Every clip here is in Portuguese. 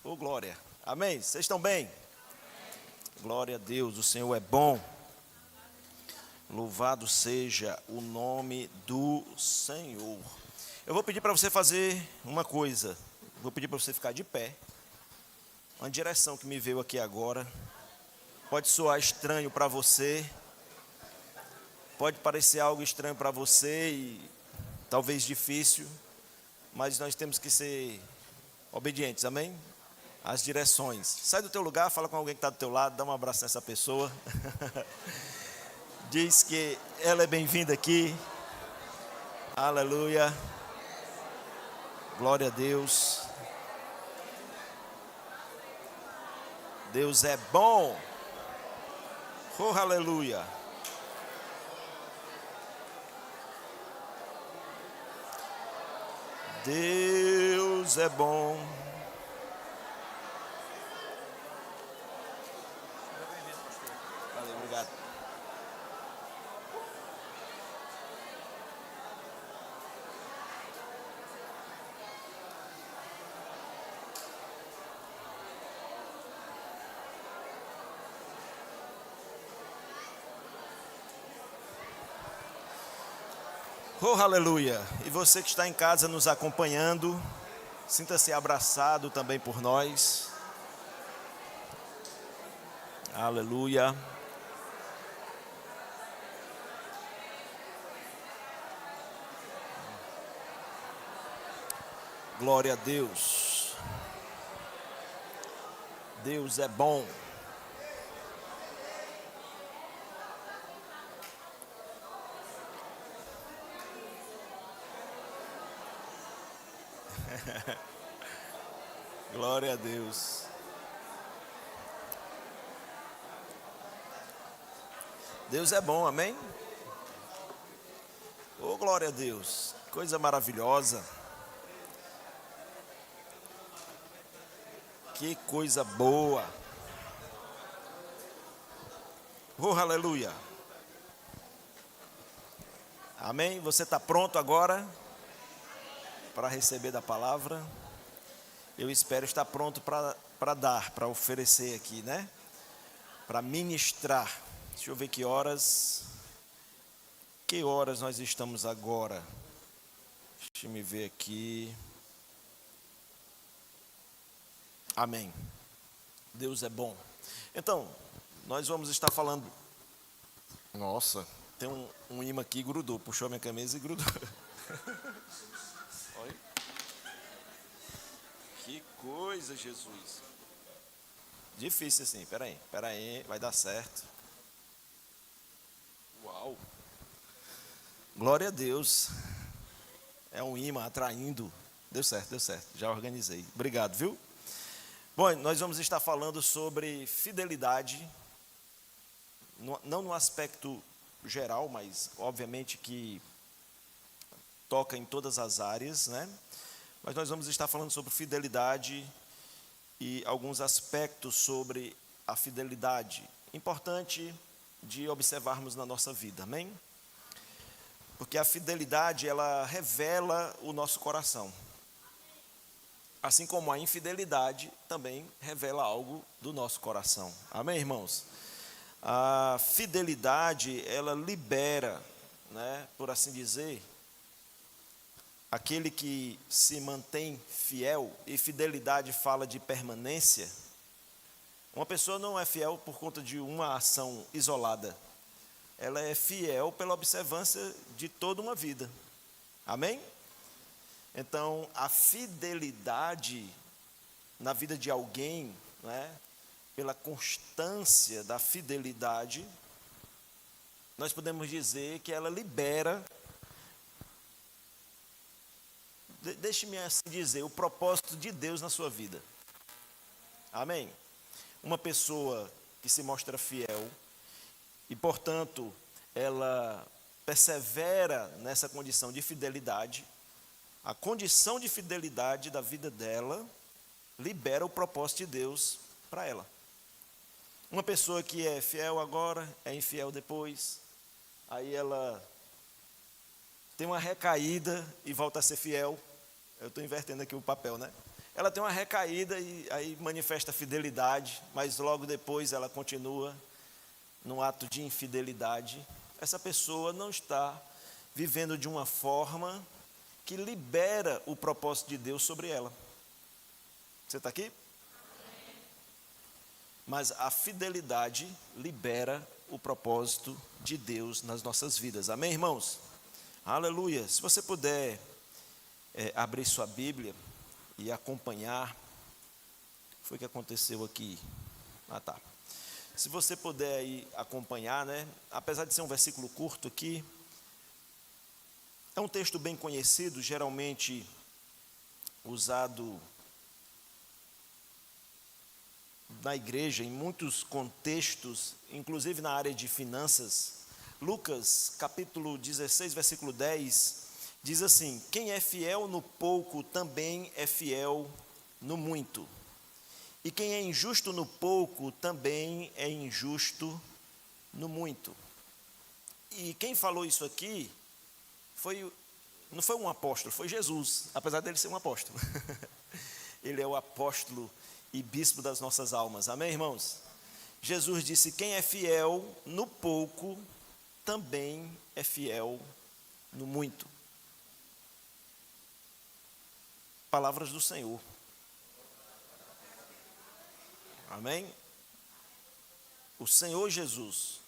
Ô, glória. Amém? Vocês estão bem? Glória a Deus, o Senhor é bom. Louvado seja o nome do Senhor. Eu vou pedir para você fazer uma coisa. Vou pedir para você ficar de pé. Uma direção que me veio aqui agora. Pode soar estranho para você. Pode parecer algo estranho para você e talvez difícil. Mas nós temos que ser obedientes, amém? As direções. Sai do teu lugar, fala com alguém que está do teu lado, dá um abraço nessa pessoa. Diz que ela é bem-vinda aqui. Aleluia. Glória a Deus. Deus é bom. Oh, aleluia. Deus é bom. Valeu, obrigado. Oh, aleluia. E você que está em casa nos acompanhando, sinta-se abraçado também por nós. Aleluia. Glória a Deus. Deus é bom. Glória a Deus. Deus é bom, amém? Oh, glória a Deus. Coisa maravilhosa. Que coisa boa. Oh, aleluia. Amém? Você está pronto agora para receber da palavra? Eu espero estar pronto para dar, para oferecer aqui, né? Para ministrar. Deixa eu ver que horas. Que horas nós estamos agora? Deixa eu me ver aqui. Amém. Deus é bom. Então, nós vamos estar falando. Nossa, tem um imã aqui, grudou. Puxou a minha camisa e grudou. Olha. Que coisa, Jesus. Difícil assim, peraí, vai dar certo. Uau. Glória a Deus. É um imã atraindo. Deu certo, já organizei. Obrigado, viu? Bom, nós vamos estar falando sobre fidelidade, não no aspecto geral, mas obviamente que toca em todas as áreas, né? Mas nós vamos estar falando sobre fidelidade e alguns aspectos sobre a fidelidade. Importante de observarmos na nossa vida, amém? Porque a fidelidade, ela revela o nosso coração. Assim como a infidelidade também revela algo do nosso coração. Amém, irmãos? A fidelidade, ela libera, né, por assim dizer, aquele que se mantém fiel, e fidelidade fala de permanência. Uma pessoa não é fiel por conta de uma ação isolada. Ela é fiel pela observância de toda uma vida. Amém? Então, a fidelidade na vida de alguém, né, pela constância da fidelidade, nós podemos dizer que ela libera, deixe-me assim dizer, o propósito de Deus na sua vida. Amém? Uma pessoa que se mostra fiel e, portanto, ela persevera nessa condição de fidelidade, a condição de fidelidade da vida dela libera o propósito de Deus para ela. Uma pessoa que é fiel agora, é infiel depois, aí ela tem uma recaída e volta a ser fiel. Eu estou invertendo aqui o papel, né? ela tem uma recaída e aí manifesta fidelidade, mas logo depois ela continua num ato de infidelidade. Essa pessoa não está vivendo de uma forma que libera o propósito de Deus sobre ela. Você está aqui? Mas a fidelidade libera o propósito de Deus nas nossas vidas. Amém, irmãos? Aleluia. Se você puder abrir sua Bíblia e acompanhar. O que foi que aconteceu aqui? Tá. Se você puder aí acompanhar, né? Apesar de ser um versículo curto aqui, é um texto bem conhecido, geralmente usado na igreja, em muitos contextos, inclusive na área de finanças. Lucas, capítulo 16, versículo 10, diz assim: quem é fiel no pouco, também é fiel no muito. E quem é injusto no pouco, também é injusto no muito. E quem falou isso aqui, não foi um apóstolo, foi Jesus, apesar dele ser um apóstolo. Ele é o apóstolo e bispo das nossas almas. Amém, irmãos? Jesus disse: quem é fiel no pouco, também é fiel no muito. Palavras do Senhor. Amém? O Senhor Jesus.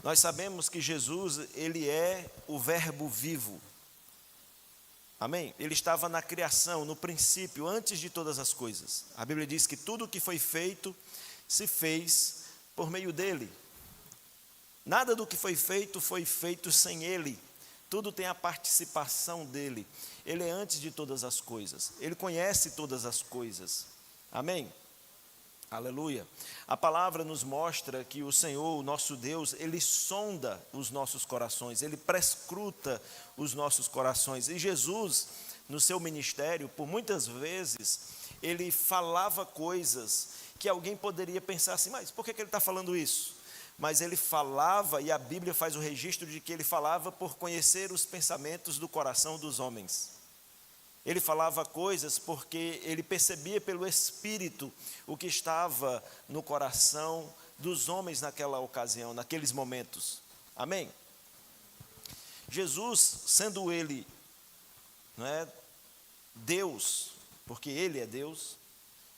Nós sabemos que Jesus, ele é o verbo vivo. Amém? Ele estava na criação, no princípio, antes de todas as coisas. A Bíblia diz que tudo o que foi feito, se fez por meio dele. Nada do que foi feito sem ele. Tudo tem a participação dele. Ele é antes de todas as coisas. Ele conhece todas as coisas. Amém? Aleluia. A palavra nos mostra que o Senhor, o nosso Deus, ele sonda os nossos corações, ele prescruta os nossos corações. E Jesus, no seu ministério, por muitas vezes, ele falava coisas que alguém poderia pensar assim: mas por que ele está falando isso? Mas ele falava, e a Bíblia faz o registro de que ele falava por conhecer os pensamentos do coração dos homens. Ele falava coisas porque ele percebia pelo Espírito o que estava no coração dos homens naquela ocasião, naqueles momentos. Amém? Jesus, sendo ele, não é, Deus, porque ele é Deus,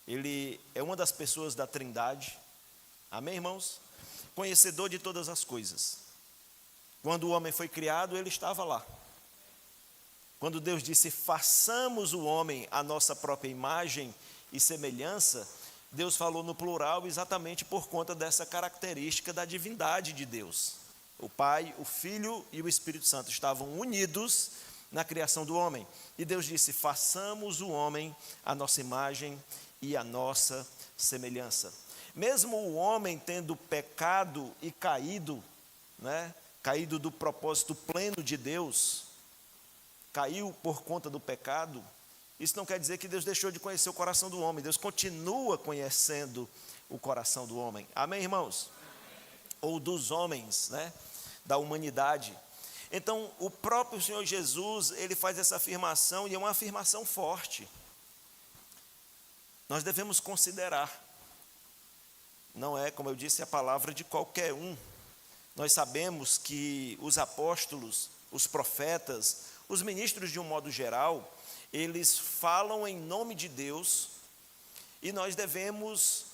ele é uma das pessoas da Trindade. Amém, irmãos? Conhecedor de todas as coisas. Quando o homem foi criado, ele estava lá. Quando Deus disse: façamos o homem à nossa própria imagem e semelhança, Deus falou no plural exatamente por conta dessa característica da divindade de Deus. O Pai, o Filho e o Espírito Santo estavam unidos na criação do homem. E Deus disse: façamos o homem à nossa imagem e à nossa semelhança. Mesmo o homem tendo pecado e caído, né, caído do propósito pleno de Deus, caiu por conta do pecado, isso não quer dizer que Deus deixou de conhecer o coração do homem. Deus continua conhecendo o coração do homem. Amém, irmãos? Amém. Ou dos homens, né? Da humanidade. Então, o próprio Senhor Jesus, ele faz essa afirmação, e é uma afirmação forte. Nós devemos considerar. Não é, como eu disse, a palavra de qualquer um. Nós sabemos que os apóstolos, os profetas, os ministros, de um modo geral, eles falam em nome de Deus, e nós devemos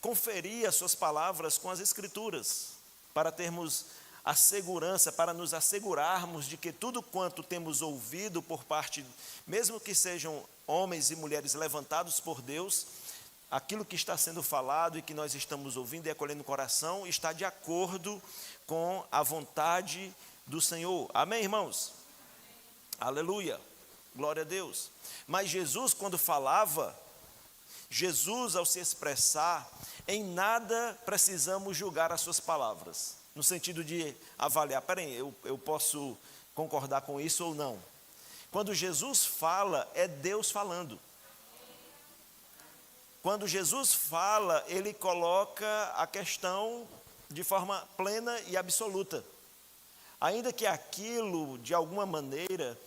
conferir as suas palavras com as Escrituras, para termos a segurança, para nos assegurarmos de que tudo quanto temos ouvido por parte, mesmo que sejam homens e mulheres levantados por Deus, aquilo que está sendo falado e que nós estamos ouvindo e acolhendo no coração, está de acordo com a vontade do Senhor. Amém, irmãos? Aleluia, glória a Deus. Mas Jesus, quando falava, Jesus, ao se expressar, em nada precisamos julgar as suas palavras, no sentido de avaliar: peraí, eu posso concordar com isso ou não. Quando Jesus fala, é Deus falando. Quando Jesus fala, ele coloca a questão de forma plena e absoluta. Ainda que aquilo, de alguma maneira,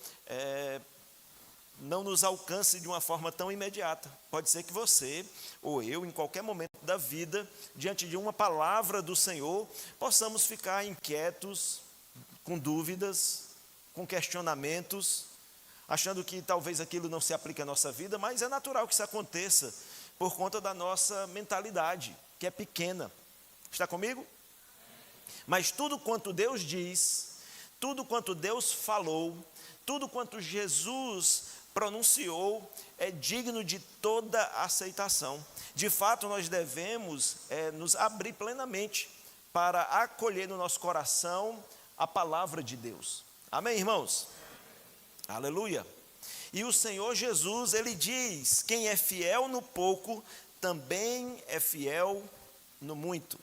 não nos alcance de uma forma tão imediata. Pode ser que você ou eu, em qualquer momento da vida, diante de uma palavra do Senhor, possamos ficar inquietos, com dúvidas, com questionamentos, achando que talvez aquilo não se aplique à nossa vida, mas é natural que isso aconteça por conta da nossa mentalidade, que é pequena. Está comigo? Mas tudo quanto Deus diz, tudo quanto Deus falou, tudo quanto Jesus pronunciou é digno de toda aceitação. De fato, nós devemos nos abrir plenamente para acolher no nosso coração a palavra de Deus. Amém, irmãos? Aleluia. E o Senhor Jesus, ele diz: quem é fiel no pouco, também é fiel no muito.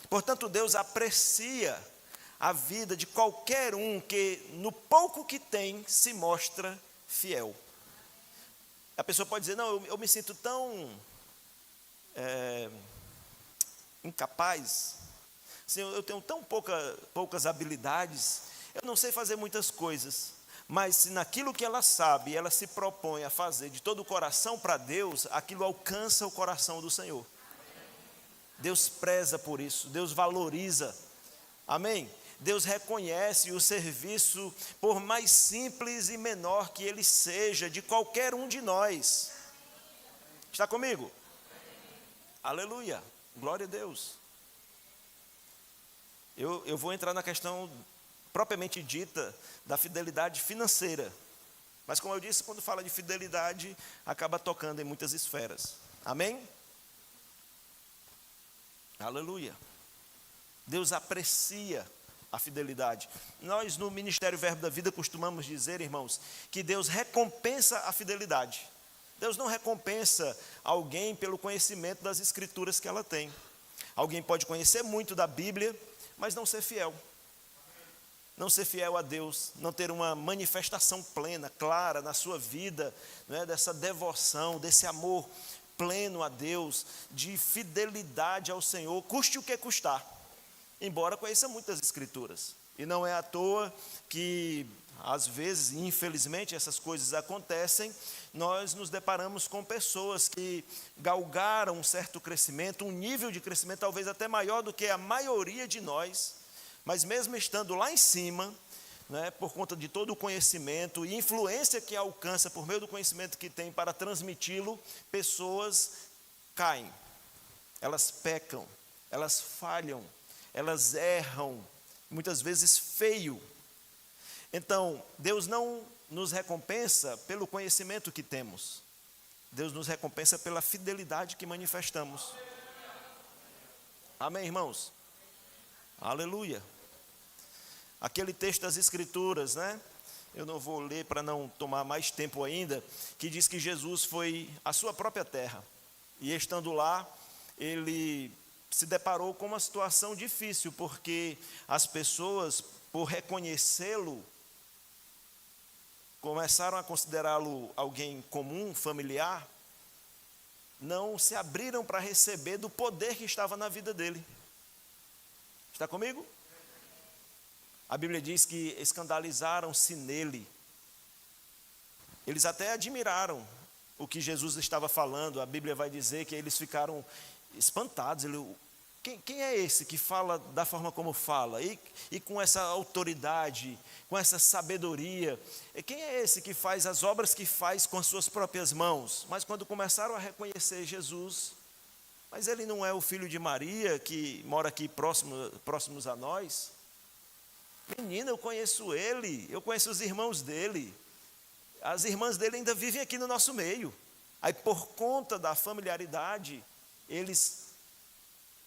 Portanto, Deus aprecia a vida de qualquer um que no pouco que tem se mostra fiel. A pessoa pode dizer: não, eu me sinto tão incapaz, assim, eu tenho tão poucas habilidades, eu não sei fazer muitas coisas, mas se naquilo que ela sabe, ela se propõe a fazer de todo o coração para Deus, aquilo alcança o coração do Senhor. Deus preza por isso, Deus valoriza, amém? Deus reconhece o serviço, por mais simples e menor que ele seja, de qualquer um de nós. Está comigo? Aleluia, glória a Deus. Eu vou entrar na questão propriamente dita da fidelidade financeira. Mas como eu disse, quando fala de fidelidade, acaba tocando em muitas esferas. Amém? Aleluia. Deus aprecia a fidelidade. Nós no Ministério Verbo da Vida costumamos dizer, irmãos, que Deus recompensa a fidelidade. Deus não recompensa alguém pelo conhecimento das escrituras que ela tem. Alguém pode conhecer muito da Bíblia, mas não ser fiel. Não ser fiel a Deus, não ter uma manifestação plena, clara na sua vida, né, dessa devoção, desse amor pleno a Deus, de fidelidade ao Senhor, custe o que custar, embora conheça muitas escrituras. E não é à toa que, às vezes, infelizmente, essas coisas acontecem, nós nos deparamos com pessoas que galgaram um certo crescimento, um nível de crescimento talvez até maior do que a maioria de nós, mas mesmo estando lá em cima, né, por conta de todo o conhecimento e influência que alcança por meio do conhecimento que tem para transmiti-lo, pessoas caem, elas pecam, elas falham, elas erram, muitas vezes feio. Então, Deus não nos recompensa pelo conhecimento que temos, Deus nos recompensa pela fidelidade que manifestamos. Amém, irmãos? Aleluia. Aquele texto das Escrituras, né? Eu não vou ler para não tomar mais tempo ainda, que diz que Jesus foi à sua própria terra. E estando lá, ele se deparou com uma situação difícil, porque as pessoas, por reconhecê-lo, começaram a considerá-lo alguém comum, familiar, não se abriram para receber do poder que estava na vida dele. Está comigo? A Bíblia diz que escandalizaram-se nele. Eles até admiraram o que Jesus estava falando. A Bíblia vai dizer que eles ficaram espantados. Quem é esse que fala da forma como fala? E com essa autoridade, com essa sabedoria? E quem é esse que faz as obras que faz com as suas próprias mãos? Mas quando começaram a reconhecer Jesus, mas ele não é o filho de Maria, que mora aqui próximos a nós? Menina, eu conheço ele, eu conheço os irmãos dele, as irmãs dele ainda vivem aqui no nosso meio. Aí, por conta da familiaridade,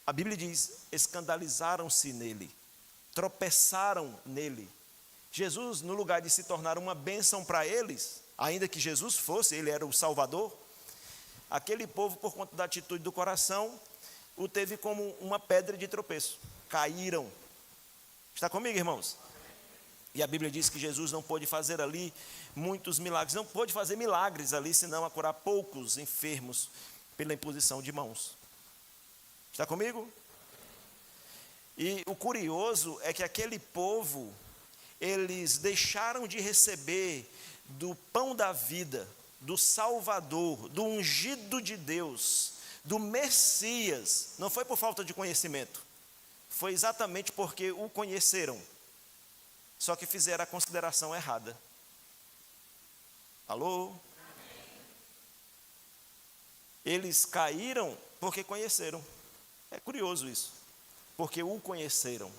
a Bíblia diz, escandalizaram-se nele, tropeçaram nele. Jesus, no lugar de se tornar uma bênção para eles, ainda que Jesus fosse, ele era o Salvador, aquele povo, por conta da atitude do coração, o teve como uma pedra de tropeço, caíram. Está comigo, irmãos? E a Bíblia diz que Jesus não pôde fazer ali muitos milagres, não pôde fazer milagres ali, senão a curar poucos enfermos pela imposição de mãos. Está comigo? E o curioso é que aquele povo, eles deixaram de receber do pão da vida, do Salvador, do ungido de Deus, do Messias, não foi por falta de conhecimento, foi exatamente porque o conheceram, só que fizeram a consideração errada. Alô? Eles caíram porque conheceram. É curioso isso, porque o conheceram.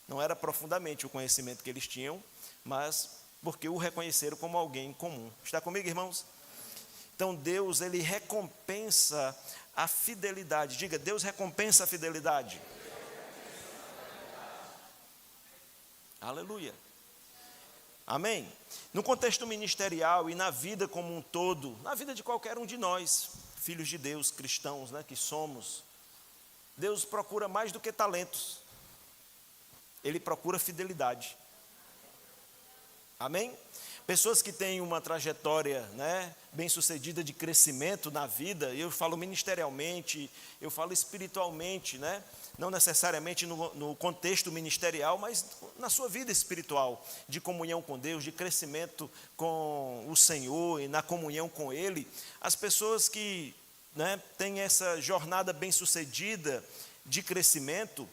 Não era profundamente o conhecimento que eles tinham, mas porque o reconheceram como alguém comum. Está comigo, irmãos? Então Deus, ele recompensa a fidelidade. Diga, Deus recompensa a fidelidade. Aleluia. Amém? No contexto ministerial e na vida como um todo, na vida de qualquer um de nós, filhos de Deus, cristãos, né, que somos, Deus procura mais do que talentos. Ele procura fidelidade. Amém? Pessoas que têm uma trajetória, né, bem-sucedida de crescimento na vida, eu falo ministerialmente, eu falo espiritualmente, né, não necessariamente no contexto ministerial, mas na sua vida espiritual, de comunhão com Deus, de crescimento com o Senhor e na comunhão com Ele. As pessoas que, né, têm essa jornada bem-sucedida de crescimento,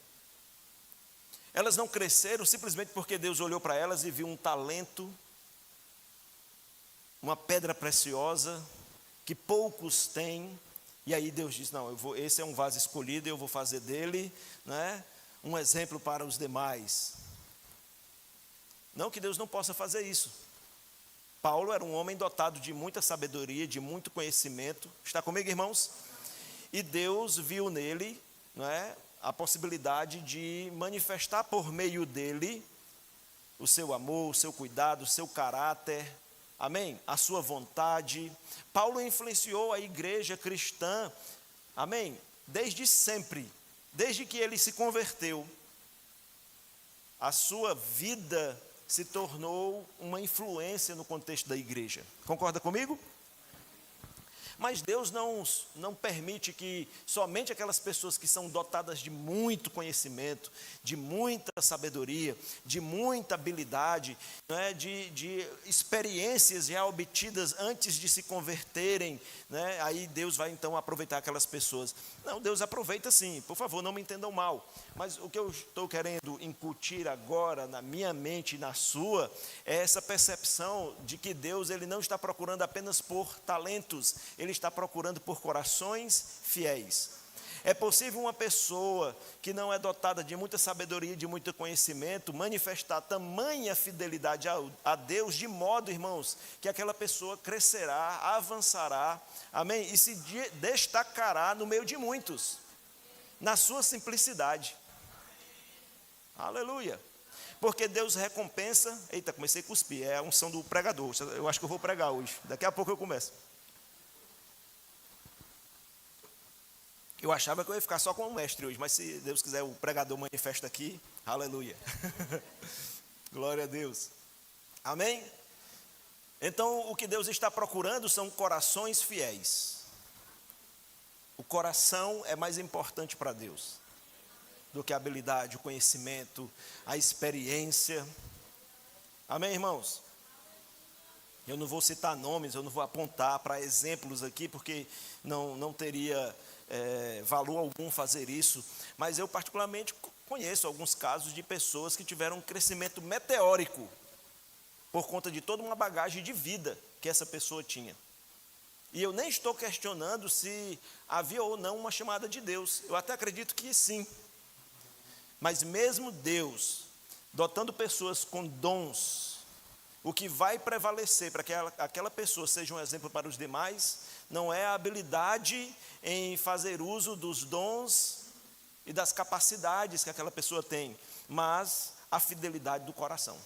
elas não cresceram simplesmente porque Deus olhou para elas e viu um talento, uma pedra preciosa, que poucos têm, e aí Deus diz, não, esse é um vaso escolhido, eu vou fazer dele, né, um exemplo para os demais. Não que Deus não possa fazer isso. Paulo era um homem dotado de muita sabedoria, de muito conhecimento. Está comigo, irmãos? E Deus viu nele, né, a possibilidade de manifestar por meio dele o seu amor, o seu cuidado, o seu caráter, amém? A sua vontade. Paulo influenciou a igreja cristã, amém? Desde sempre, desde que ele se converteu, a sua vida se tornou uma influência no contexto da igreja. Concorda comigo? Mas Deus não permite que somente aquelas pessoas que são dotadas de muito conhecimento, de muita sabedoria, de muita habilidade, né, de experiências já obtidas antes de se converterem, né, aí Deus vai então aproveitar aquelas pessoas. Não, Deus aproveita sim, por favor, não me entendam mal. Mas o que eu estou querendo incutir agora na minha mente e na sua, é essa percepção de que Deus, ele não está procurando apenas por talentos, ele está procurando por corações fiéis. É possível uma pessoa que não é dotada de muita sabedoria, de muito conhecimento, manifestar tamanha fidelidade a Deus, de modo, irmãos, que aquela pessoa crescerá, avançará, amém? E se destacará no meio de muitos, na sua simplicidade. Aleluia. Porque Deus recompensa. Eita, comecei a cuspir, é a unção do pregador. Eu acho que eu vou pregar hoje, daqui a pouco eu começo. Eu achava que eu ia ficar só com o mestre hoje, mas se Deus quiser, o pregador manifesta aqui. Aleluia. Glória a Deus. Amém? Então, o que Deus está procurando são corações fiéis. O coração é mais importante para Deus do que a habilidade, o conhecimento, a experiência. Amém, irmãos? Eu não vou citar nomes, eu não vou apontar para exemplos aqui, porque não teria valor algum fazer isso. Mas eu particularmente conheço alguns casos de pessoas que tiveram um crescimento meteórico por conta de toda uma bagagem de vida que essa pessoa tinha. E eu nem estou questionando se havia ou não uma chamada de Deus. Eu até acredito que sim. Mas mesmo Deus, dotando pessoas com dons, o que vai prevalecer para que aquela pessoa seja um exemplo para os demais, não é a habilidade em fazer uso dos dons e das capacidades que aquela pessoa tem, mas a fidelidade do coração.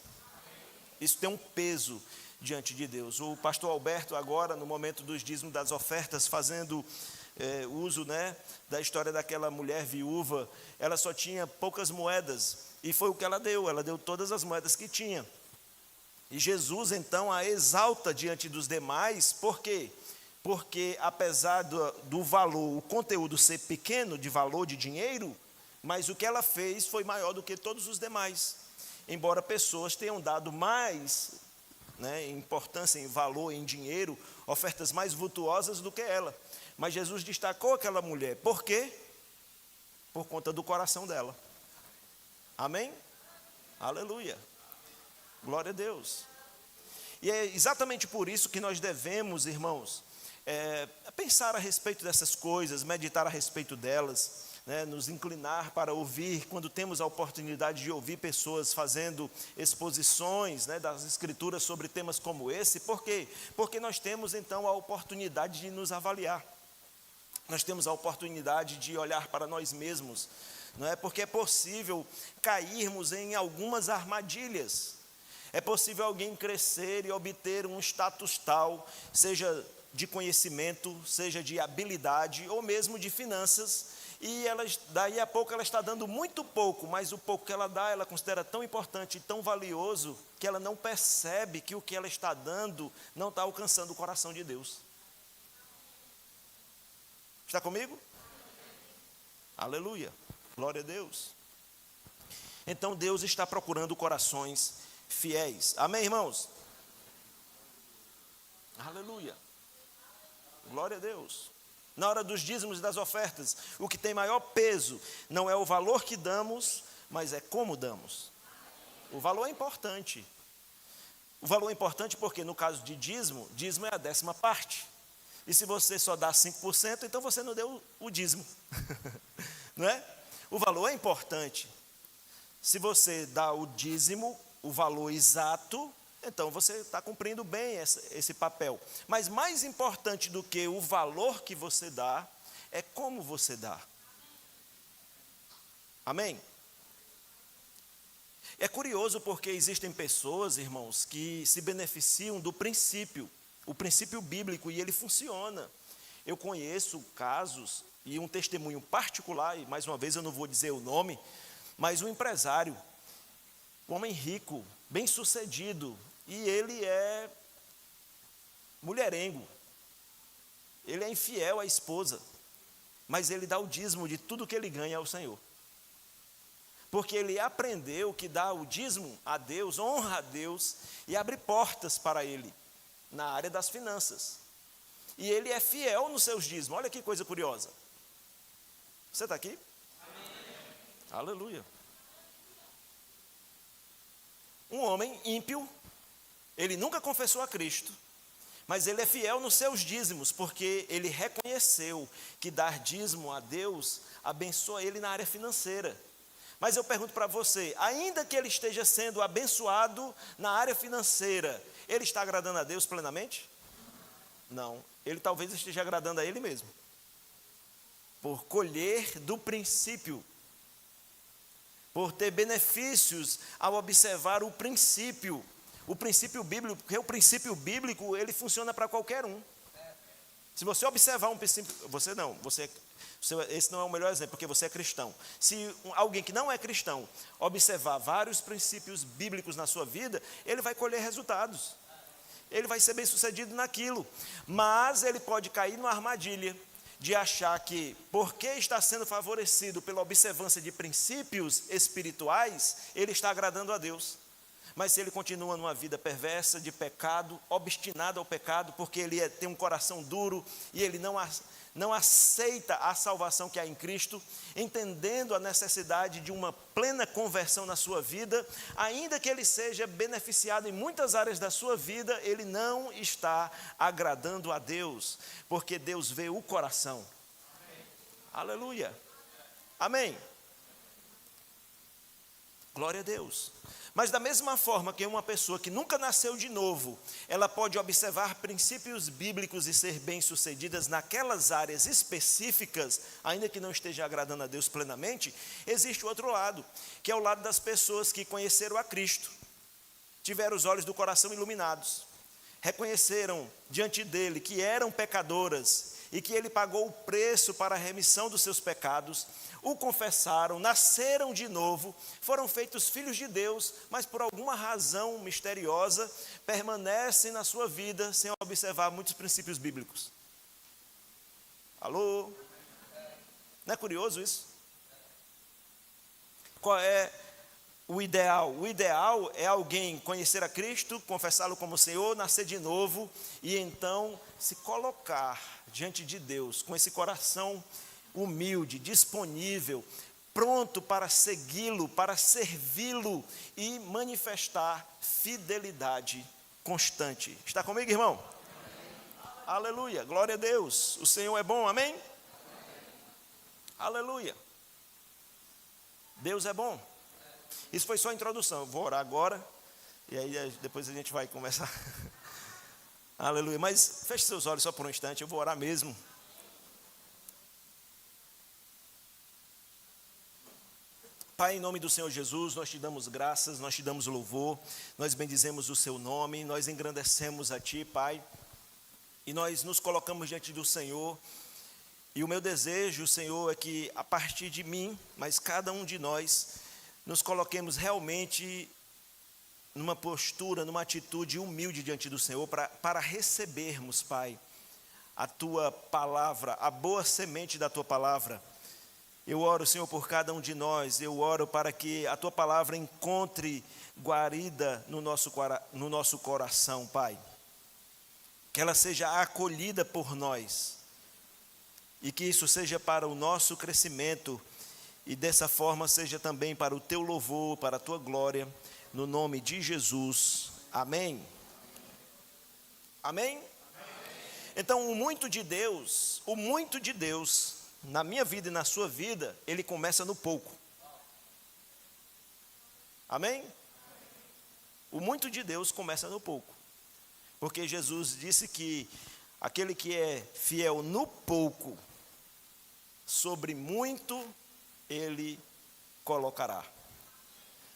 Isso tem um peso diante de Deus. O pastor Alberto agora, no momento dos dízimos das ofertas, fazendo uso, né, da história daquela mulher viúva, ela só tinha poucas moedas, e foi o que ela deu todas as moedas que tinha. E Jesus então a exalta diante dos demais, por quê? Porque apesar do valor, o conteúdo ser pequeno de valor de dinheiro, mas o que ela fez foi maior do que todos os demais. Embora pessoas tenham dado mais né, em importância, em valor, em dinheiro, ofertas mais vultuosas do que ela. Mas Jesus destacou aquela mulher. Por quê? Por conta do coração dela. Amém? Aleluia. Glória a Deus. E é exatamente por isso que nós devemos, irmãos, pensar a respeito dessas coisas, meditar a respeito delas, né, nos inclinar para ouvir, quando temos a oportunidade de ouvir pessoas fazendo exposições, né, das Escrituras sobre temas como esse. Por quê? Porque nós temos então a oportunidade de nos avaliar. Nós temos a oportunidade de olhar para nós mesmos, não é? Porque é possível cairmos em algumas armadilhas. É possível alguém crescer e obter um status tal, seja de conhecimento, seja de habilidade ou mesmo de finanças, e daí a pouco ela está dando muito pouco, mas o pouco que ela dá, ela considera tão importante e tão valioso, que ela não percebe que o que ela está dando não está alcançando o coração de Deus. Está comigo? Aleluia, glória a Deus. Então Deus está procurando corações fiéis. Amém, irmãos? Aleluia, glória a Deus. Na hora dos dízimos e das ofertas, o que tem maior peso não é o valor que damos, mas é como damos. O valor é importante. O valor é importante porque no caso de dízimo, dízimo é a 10ª parte. E se você só dá 5%, então você não deu o dízimo. Não é? O valor é importante. Se você dá o dízimo, o valor exato, então você está cumprindo bem esse papel. Mas mais importante do que o valor que você dá, é como você dá. Amém? É curioso porque existem pessoas, irmãos, que se beneficiam do princípio, o princípio bíblico, e ele funciona. Eu conheço casos e um testemunho particular, e mais uma vez eu não vou dizer o nome, mas um empresário, um homem rico, bem-sucedido, e ele é mulherengo, ele é infiel à esposa, mas ele dá o dízimo de tudo que ele ganha ao Senhor, porque ele aprendeu que dá o dízimo a Deus, honra a Deus, e abre portas para ele, na área das finanças, e ele é fiel nos seus dízimos. Olha que coisa curiosa. Você está aqui? Amém. Aleluia. Um homem ímpio, ele nunca confessou a Cristo, mas ele é fiel nos seus dízimos, porque ele reconheceu que dar dízimo a Deus abençoa ele na área financeira. Mas eu pergunto para você, ainda que ele esteja sendo abençoado na área financeira, ele está agradando a Deus plenamente? Não, ele talvez esteja agradando a ele mesmo, por colher do princípio, por ter benefícios ao observar o princípio bíblico, porque o princípio bíblico, ele funciona para qualquer um. Se você observar um princípio, esse não é o melhor exemplo, porque você é cristão. Se alguém que não é cristão observar vários princípios bíblicos na sua vida, ele vai colher resultados. Ele vai ser bem-sucedido naquilo. Mas ele pode cair numa armadilha de achar que, porque está sendo favorecido pela observância de princípios espirituais, ele está agradando a Deus. Mas se ele continua numa vida perversa, de pecado, obstinado ao pecado, porque ele tem um coração duro e ele não aceita a salvação que há em Cristo, entendendo a necessidade de uma plena conversão na sua vida, ainda que ele seja beneficiado em muitas áreas da sua vida, ele não está agradando a Deus, porque Deus vê o coração. Amém. Aleluia. Amém. Glória a Deus. Mas da mesma forma que uma pessoa que nunca nasceu de novo, ela pode observar princípios bíblicos e ser bem-sucedidas naquelas áreas específicas, ainda que não esteja agradando a Deus plenamente, existe o outro lado, que é o lado das pessoas que conheceram a Cristo, tiveram os olhos do coração iluminados, reconheceram diante dele que eram pecadoras e que ele pagou o preço para a remissão dos seus pecados, o confessaram, nasceram de novo, foram feitos filhos de Deus, mas por alguma razão misteriosa, permanecem na sua vida sem observar muitos princípios bíblicos. Alô? Não é curioso isso? Qual é O ideal é alguém conhecer a Cristo, confessá-lo como Senhor, nascer de novo e então se colocar diante de Deus com esse coração humilde, disponível, pronto para segui-lo, para servi-lo e manifestar fidelidade constante. Está comigo, irmão? Amém. Aleluia, glória a Deus. O Senhor é bom, amém? Amém. Aleluia. Deus é bom. Isso foi só a introdução. Eu vou orar agora e aí depois a gente vai conversar. Aleluia. Mas feche seus olhos só por um instante. Eu vou orar mesmo. Pai, em nome do Senhor Jesus, nós te damos graças, nós te damos louvor, nós bendizemos o seu nome, nós engrandecemos a ti, Pai, e nós nos colocamos diante do Senhor. E o meu desejo, Senhor, é que a partir de mim, mas cada um de nós, nos coloquemos realmente numa postura, numa atitude humilde diante do Senhor, para recebermos, Pai, a tua palavra, a boa semente da tua palavra. Eu oro, Senhor, por cada um de nós, eu oro para que a tua palavra encontre guarida no nosso coração, Pai. Que ela seja acolhida por nós e que isso seja para o nosso crescimento e dessa forma seja também para o teu louvor, para a tua glória, no nome de Jesus. Amém. Amém? Então, o muito de Deus, na minha vida e na sua vida, ele começa no pouco. Amém? O muito de Deus começa no pouco. Porque Jesus disse que aquele que é fiel no pouco, sobre muito ele colocará.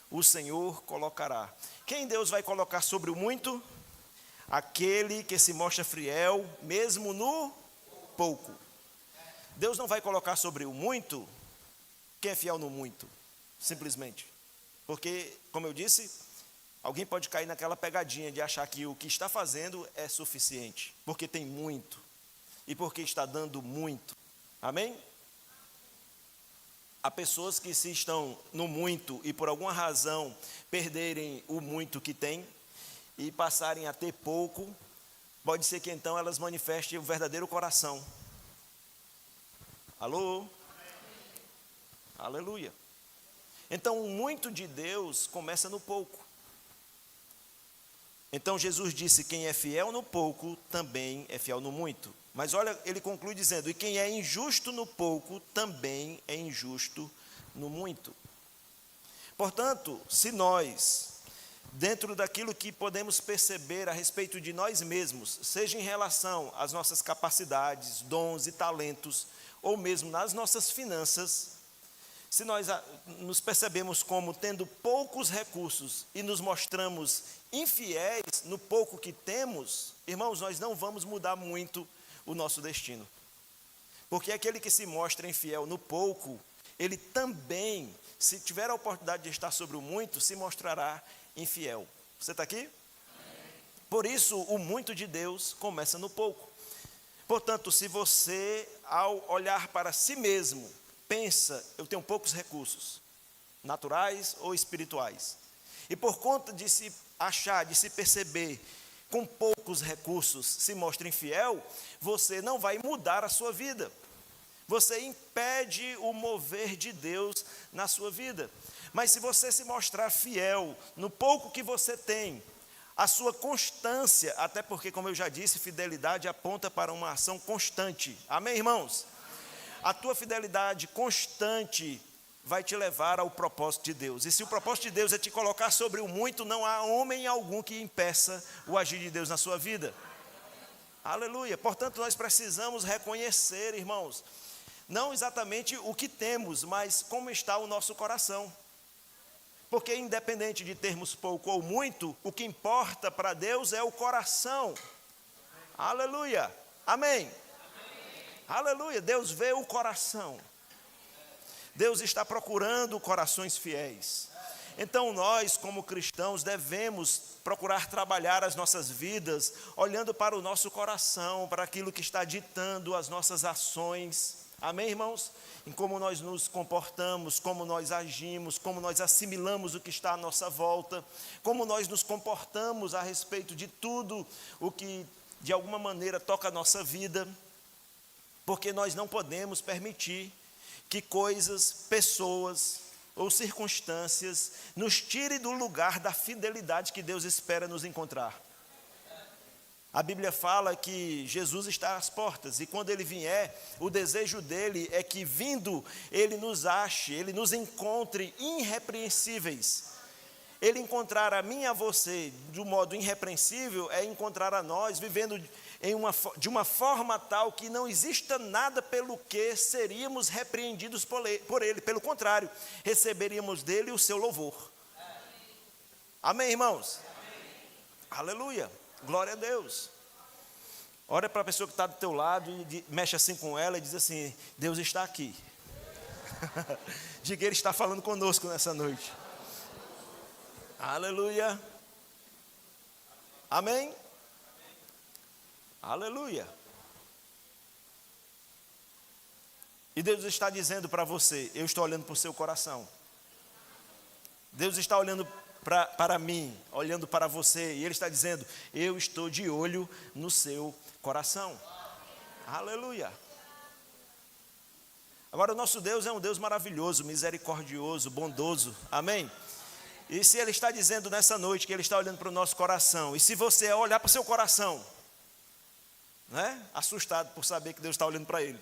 O Senhor colocará. Quem Deus vai colocar sobre o muito? Aquele que se mostra fiel, mesmo no pouco. Deus não vai colocar sobre o muito quem é fiel no muito, simplesmente. Porque, como eu disse, alguém pode cair naquela pegadinha de achar que o que está fazendo é suficiente, porque tem muito, e porque está dando muito. Amém? Há pessoas que se estão no muito e por alguma razão perderem o muito que têm e passarem a ter pouco, pode ser que então elas manifestem o verdadeiro coração. Alô? Amém. Aleluia. Então, o muito de Deus começa no pouco. Então, Jesus disse, quem é fiel no pouco, também é fiel no muito. Mas olha, ele conclui dizendo, e quem é injusto no pouco, também é injusto no muito. Portanto, se nós, dentro daquilo que podemos perceber a respeito de nós mesmos, seja em relação às nossas capacidades, dons e talentos, ou mesmo nas nossas finanças, se nós nos percebemos como tendo poucos recursos e nos mostramos infiéis no pouco que temos, irmãos, nós não vamos mudar muito o nosso destino. Porque aquele que se mostra infiel no pouco, ele também, se tiver a oportunidade de estar sobre o muito, se mostrará infiel. Você está aqui? Por isso, o muito de Deus começa no pouco. Portanto, se você, ao olhar para si mesmo, pensa, eu tenho poucos recursos, naturais ou espirituais, e por conta de se achar, de se perceber com poucos recursos, se mostra infiel, você não vai mudar a sua vida. Você impede o mover de Deus na sua vida. Mas se você se mostrar fiel no pouco que você tem, a sua constância, até porque, como eu já disse, fidelidade aponta para uma ação constante. Amém, irmãos? A tua fidelidade constante vai te levar ao propósito de Deus. E se o propósito de Deus é te colocar sobre o muito, não há homem algum que impeça o agir de Deus na sua vida. Aleluia. Portanto, nós precisamos reconhecer, irmãos, não exatamente o que temos, mas como está o nosso coração. Porque independente de termos pouco ou muito, o que importa para Deus é o coração. Aleluia. Amém. Aleluia. Deus vê o coração. Deus está procurando corações fiéis. Então nós, como cristãos, devemos procurar trabalhar as nossas vidas, olhando para o nosso coração, para aquilo que está ditando as nossas ações. Amém, irmãos? Em como nós nos comportamos, como nós agimos, como nós assimilamos o que está à nossa volta, como nós nos comportamos a respeito de tudo o que de alguma maneira toca a nossa vida, porque nós não podemos permitir que coisas, pessoas ou circunstâncias nos tirem do lugar da fidelidade que Deus espera nos encontrar. A Bíblia fala que Jesus está às portas e quando Ele vier, o desejo dEle é que vindo Ele nos ache, Ele nos encontre irrepreensíveis. Ele encontrar a mim e a você de um modo irrepreensível é encontrar a nós vivendo de uma forma tal que não exista nada pelo que seríamos repreendidos por Ele. Pelo contrário, receberíamos dEle o seu louvor. Amém, irmãos? Amém. Aleluia. Glória a Deus. Olha para a pessoa que está do teu lado e mexe assim com ela e diz assim: Deus está aqui. Diga, Ele está falando conosco nessa noite. Aleluia. Amém? Aleluia. E Deus está dizendo para você: eu estou olhando para o seu coração. Deus está olhando para mim, olhando para você, e Ele está dizendo: eu estou de olho no seu coração. Aleluia. Agora, o nosso Deus é um Deus maravilhoso, misericordioso, bondoso. Amém? E se Ele está dizendo nessa noite que Ele está olhando para o nosso coração, e se você olhar para o seu coração, né? Assustado por saber que Deus está olhando para ele.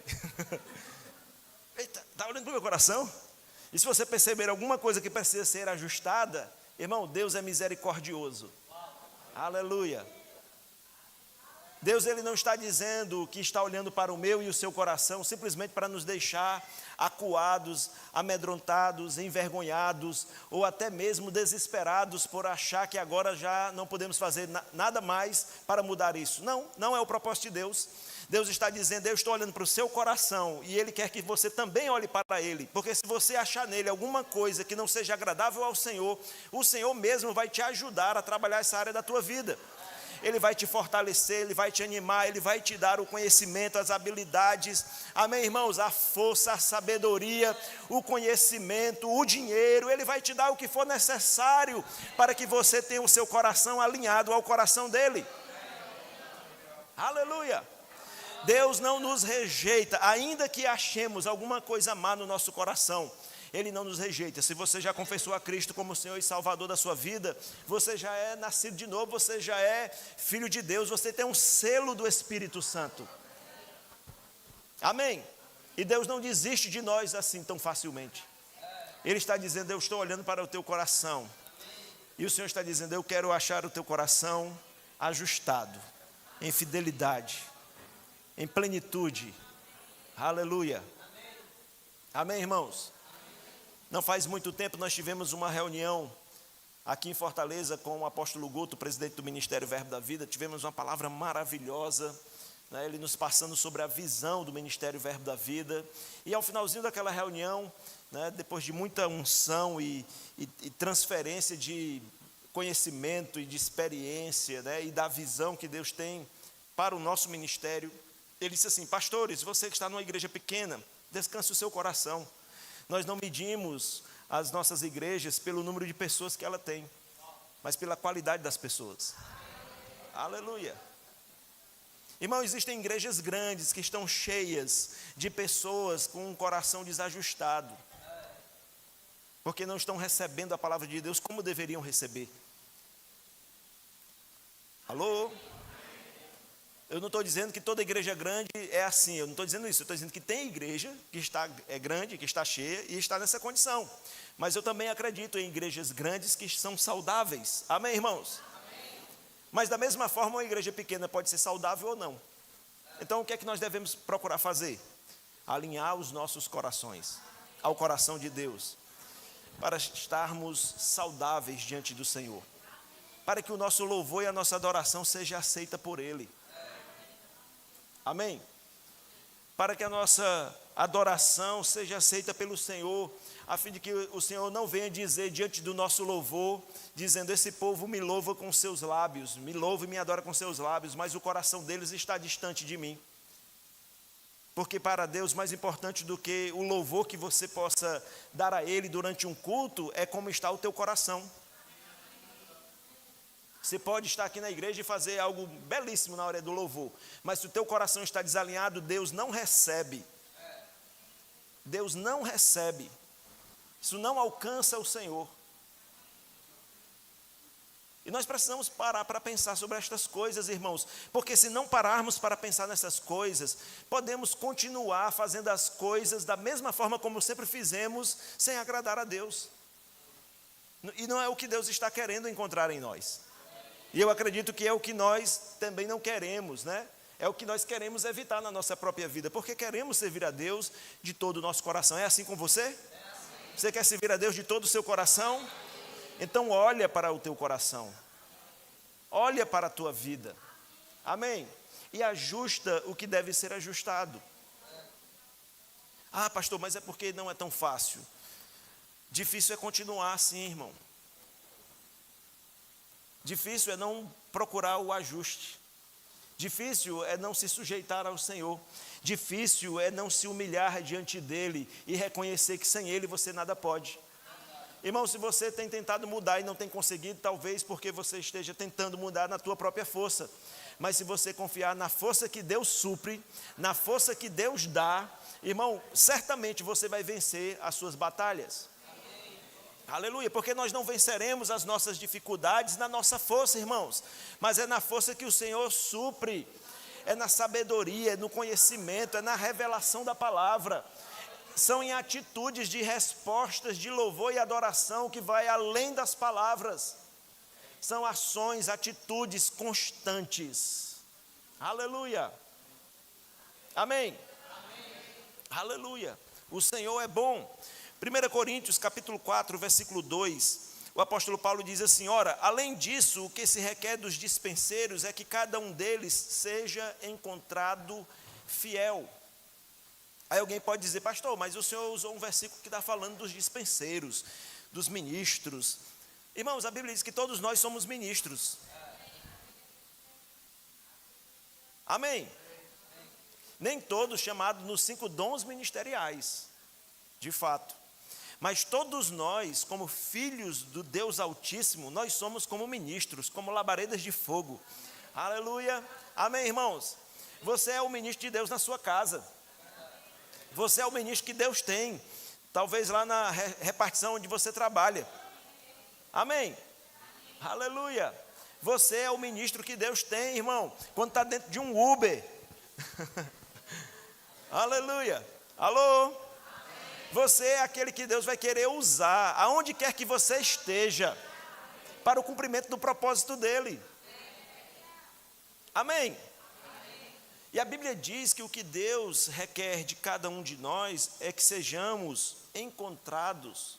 Eita, está olhando para o meu coração? E se você perceber alguma coisa que precisa ser ajustada, irmão, Deus é misericordioso. Aleluia. Deus, Ele não está dizendo que está olhando para o meu e o seu coração simplesmente para nos deixar acuados, amedrontados, envergonhados ou até mesmo desesperados por achar que agora já não podemos fazer nada mais para mudar isso. Não, não é o propósito de Deus. Deus está dizendo: eu estou olhando para o seu coração e Ele quer que você também olhe para Ele, porque se você achar nele alguma coisa que não seja agradável ao Senhor, o Senhor mesmo vai te ajudar a trabalhar essa área da tua vida. Ele vai te fortalecer, Ele vai te animar, Ele vai te dar o conhecimento, as habilidades, amém, irmãos? A força, a sabedoria, o conhecimento, o dinheiro, Ele vai te dar o que for necessário para que você tenha o seu coração alinhado ao coração dEle. Aleluia! Deus não nos rejeita, ainda que achemos alguma coisa má no nosso coração. Ele não nos rejeita. Se você já confessou a Cristo como Senhor e Salvador da sua vida, você já é nascido de novo, você já é filho de Deus, você tem um selo do Espírito Santo. Amém? E Deus não desiste de nós assim tão facilmente. Ele está dizendo: eu estou olhando para o teu coração. E o Senhor está dizendo: eu quero achar o teu coração ajustado, em fidelidade, em plenitude. Aleluia. Amém, irmãos? Não faz muito tempo nós tivemos uma reunião aqui em Fortaleza com o apóstolo Guto, presidente do Ministério Verbo da Vida. Tivemos uma palavra maravilhosa, né? Ele nos passando sobre a visão do Ministério Verbo da Vida. E ao finalzinho daquela reunião, né, depois de muita unção e transferência de conhecimento e de experiência, né, e da visão que Deus tem para o nosso ministério, ele disse assim: pastores, você que está numa igreja pequena, descanse o seu coração. Nós não medimos as nossas igrejas pelo número de pessoas que ela tem, mas pela qualidade das pessoas. Aleluia. Irmão, existem igrejas grandes que estão cheias de pessoas com um coração desajustado, porque não estão recebendo a palavra de Deus como deveriam receber. Alô? Eu não estou dizendo que toda igreja grande é assim, eu não estou dizendo isso, eu estou dizendo que tem igreja que é grande, que está cheia e está nessa condição. Mas eu também acredito em igrejas grandes que são saudáveis. Amém, irmãos? Amém. Mas da mesma forma, uma igreja pequena pode ser saudável ou não. Então, o que é que nós devemos procurar fazer? Alinhar os nossos corações ao coração de Deus, para estarmos saudáveis diante do Senhor, para que o nosso louvor e a nossa adoração seja aceita por Ele. Amém? Para que a nossa adoração seja aceita pelo Senhor, a fim de que o Senhor não venha dizer diante do nosso louvor, dizendo: esse povo me louva com seus lábios, me louva e me adora com seus lábios, mas o coração deles está distante de mim. Porque para Deus, mais importante do que o louvor que você possa dar a Ele durante um culto, é como está o teu coração. Você pode estar aqui na igreja e fazer algo belíssimo na hora do louvor, mas se o teu coração está desalinhado, Deus não recebe. Deus não recebe. Isso não alcança o Senhor. E nós precisamos parar para pensar sobre estas coisas, irmãos, porque se não pararmos para pensar nessas coisas, podemos continuar fazendo as coisas da mesma forma como sempre fizemos, sem agradar a Deus. E não é o que Deus está querendo encontrar em nós. E eu acredito que é o que nós também não queremos, né? É o que nós queremos evitar na nossa própria vida, porque queremos servir a Deus de todo o nosso coração. É assim com você? É assim. Você quer servir a Deus de todo o seu coração? Então olha para o teu coração. Olha para a tua vida. Amém? E ajusta o que deve ser ajustado. Ah, pastor, mas é porque não é tão fácil. Difícil é continuar assim, irmão. Difícil é não procurar o ajuste. Difícil é não se sujeitar ao Senhor. Difícil é não se humilhar diante dEle e reconhecer que sem Ele você nada pode. Irmão, se você tem tentado mudar e não tem conseguido, talvez porque você esteja tentando mudar na tua própria força. Mas se você confiar na força que Deus supre, na força que Deus dá, irmão, certamente você vai vencer as suas batalhas. Aleluia, porque nós não venceremos as nossas dificuldades na nossa força, irmãos, mas é na força que o Senhor supre, é na sabedoria, é no conhecimento, é na revelação da palavra, são em atitudes de respostas de louvor e adoração que vai além das palavras, são ações, atitudes constantes, aleluia, amém, aleluia, o Senhor é bom. 1 Coríntios capítulo 4, versículo 2, o apóstolo Paulo diz assim: ora, além disso, o que se requer dos dispenseiros é que cada um deles seja encontrado fiel. Aí alguém pode dizer: pastor, mas o senhor usou um versículo que está falando dos dispenseiros, dos ministros. Irmãos, a Bíblia diz que todos nós somos ministros. Amém? Nem todos chamados nos 5 dons ministeriais, de fato. Mas todos nós, como filhos do Deus Altíssimo, nós somos como ministros, como labaredas de fogo. Aleluia. Amém, irmãos? Você é o ministro de Deus na sua casa. Você é o ministro que Deus tem. Talvez lá na repartição onde você trabalha. Amém? Aleluia. Você é o ministro que Deus tem, irmão. Quando está dentro de um Uber. Aleluia. Alô? Você é aquele que Deus vai querer usar, aonde quer que você esteja, para o cumprimento do propósito dEle. Amém? E a Bíblia diz que o que Deus requer de cada um de nós é que sejamos encontrados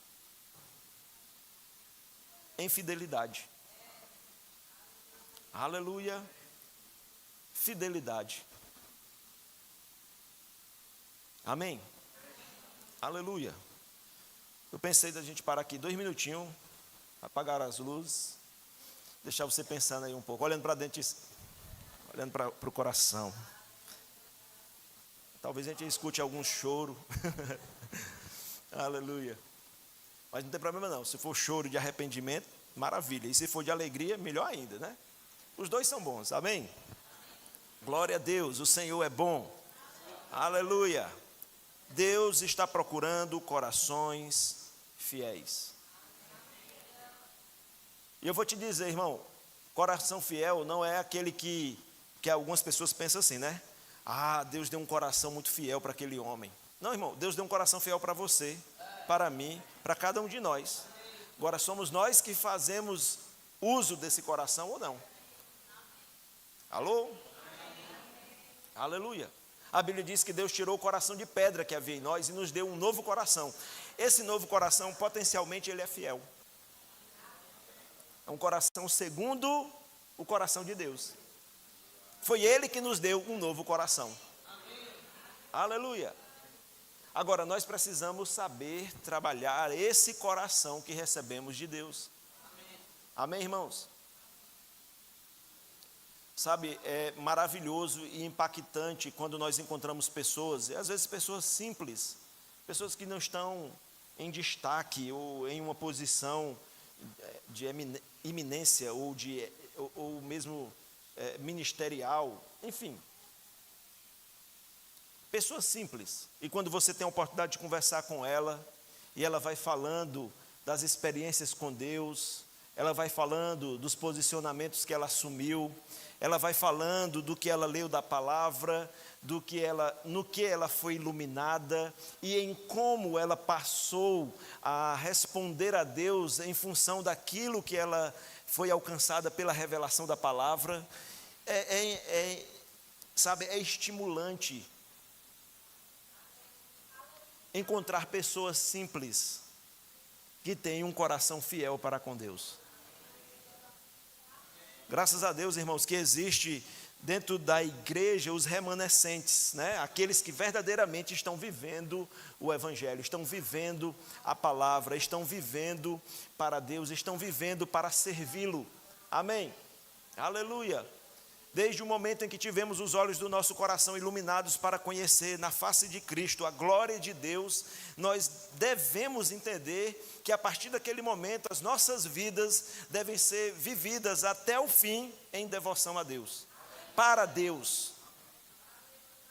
em fidelidade. Aleluia. Fidelidade. Amém? Aleluia. Eu pensei da gente parar aqui 2 minutinhos, apagar as luzes, deixar você pensando aí um pouco, olhando para dentro, olhando para o coração. Talvez a gente escute algum choro. Aleluia. Mas não tem problema não, se for choro de arrependimento, maravilha. E se for de alegria, melhor ainda, né? Os dois são bons, amém? Glória a Deus, o Senhor é bom. Aleluia. Deus está procurando corações fiéis. E eu vou te dizer, irmão, coração fiel não é aquele que algumas pessoas pensam assim, né? Ah, Deus deu um coração muito fiel para aquele homem. Não, irmão, Deus deu um coração fiel para você, para mim, para cada um de nós. Agora, somos nós que fazemos uso desse coração ou não. Alô? Aleluia. A Bíblia diz que Deus tirou o coração de pedra que havia em nós e nos deu um novo coração. Esse novo coração, potencialmente, ele é fiel. É um coração segundo o coração de Deus. Foi Ele que nos deu um novo coração. Aleluia. Agora, nós precisamos saber trabalhar esse coração que recebemos de Deus. Amém, irmãos? Sabe, é maravilhoso e impactante quando nós encontramos pessoas, e às vezes pessoas simples, pessoas que não estão em destaque ou em uma posição de iminência ou mesmo ministerial, enfim. Pessoas simples. E quando você tem a oportunidade de conversar com ela, e ela vai falando das experiências com Deus, ela vai falando dos posicionamentos que ela assumiu, ela vai falando do que ela leu da palavra, no que ela foi iluminada e em como ela passou a responder a Deus em função daquilo que ela foi alcançada pela revelação da palavra. Sabe, é estimulante encontrar pessoas simples que têm um coração fiel para com Deus. Graças a Deus, irmãos, que existe dentro da igreja os remanescentes, né? Aqueles que verdadeiramente estão vivendo o evangelho, estão vivendo a palavra, estão vivendo para Deus, estão vivendo para servi-lo. Amém? Aleluia! Desde o momento em que tivemos os olhos do nosso coração iluminados para conhecer na face de Cristo a glória de Deus, nós devemos entender que a partir daquele momento as nossas vidas devem ser vividas até o fim em devoção a Deus, para Deus.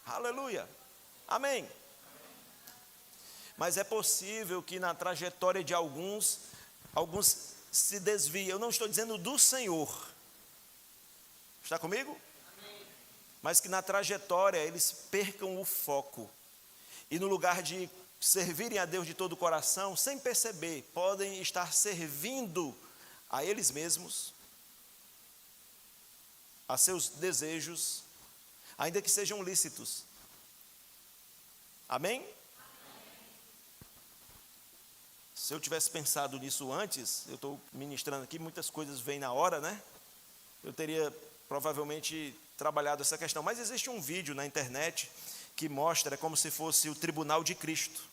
Aleluia! Amém! Mas é possível que na trajetória de alguns se desviem. Eu não estou dizendo do Senhor. Está comigo? Amém. Mas que na trajetória eles percam o foco. E no lugar de servirem a Deus de todo o coração, sem perceber, podem estar servindo a eles mesmos, a seus desejos, ainda que sejam lícitos. Amém? Amém. Se eu tivesse pensado nisso antes, eu estou ministrando aqui, muitas coisas vêm na hora, né? Eu teria provavelmente trabalhado essa questão, mas existe um vídeo na internet que mostra como se fosse o tribunal de Cristo,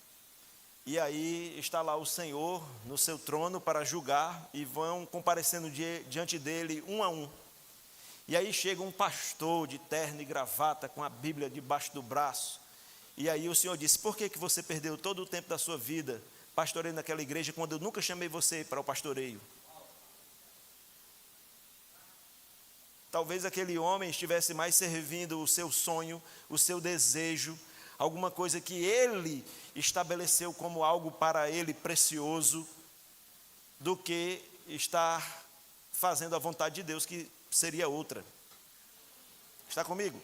e aí está lá o Senhor no seu trono para julgar, e vão comparecendo diante dele um a um, e aí chega um pastor de terno e gravata com a Bíblia debaixo do braço, e aí o Senhor disse: por que você perdeu todo o tempo da sua vida pastoreando naquela igreja, quando eu nunca chamei você para o pastoreio? Talvez aquele homem estivesse mais servindo o seu sonho, o seu desejo, alguma coisa que ele estabeleceu como algo para ele precioso, do que estar fazendo a vontade de Deus, que seria outra. Está comigo?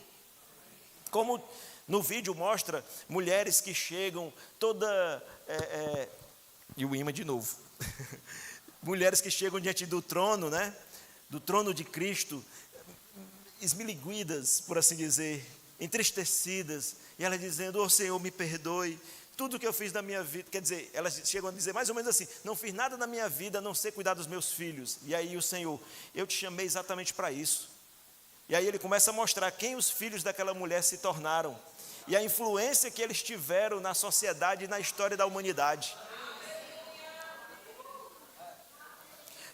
Como no vídeo mostra mulheres que chegam e o imã de novo. Mulheres que chegam diante do trono, né? Do trono de Cristo, esmiliguidas, por assim dizer, entristecidas, e elas dizendo: oh Senhor, me perdoe, tudo que eu fiz na minha vida. Quer dizer, elas chegam a dizer mais ou menos assim: não fiz nada na minha vida a não ser cuidar dos meus filhos. E aí o Senhor: eu te chamei exatamente para isso. E aí ele começa a mostrar quem os filhos daquela mulher se tornaram, e a influência que eles tiveram na sociedade e na história da humanidade.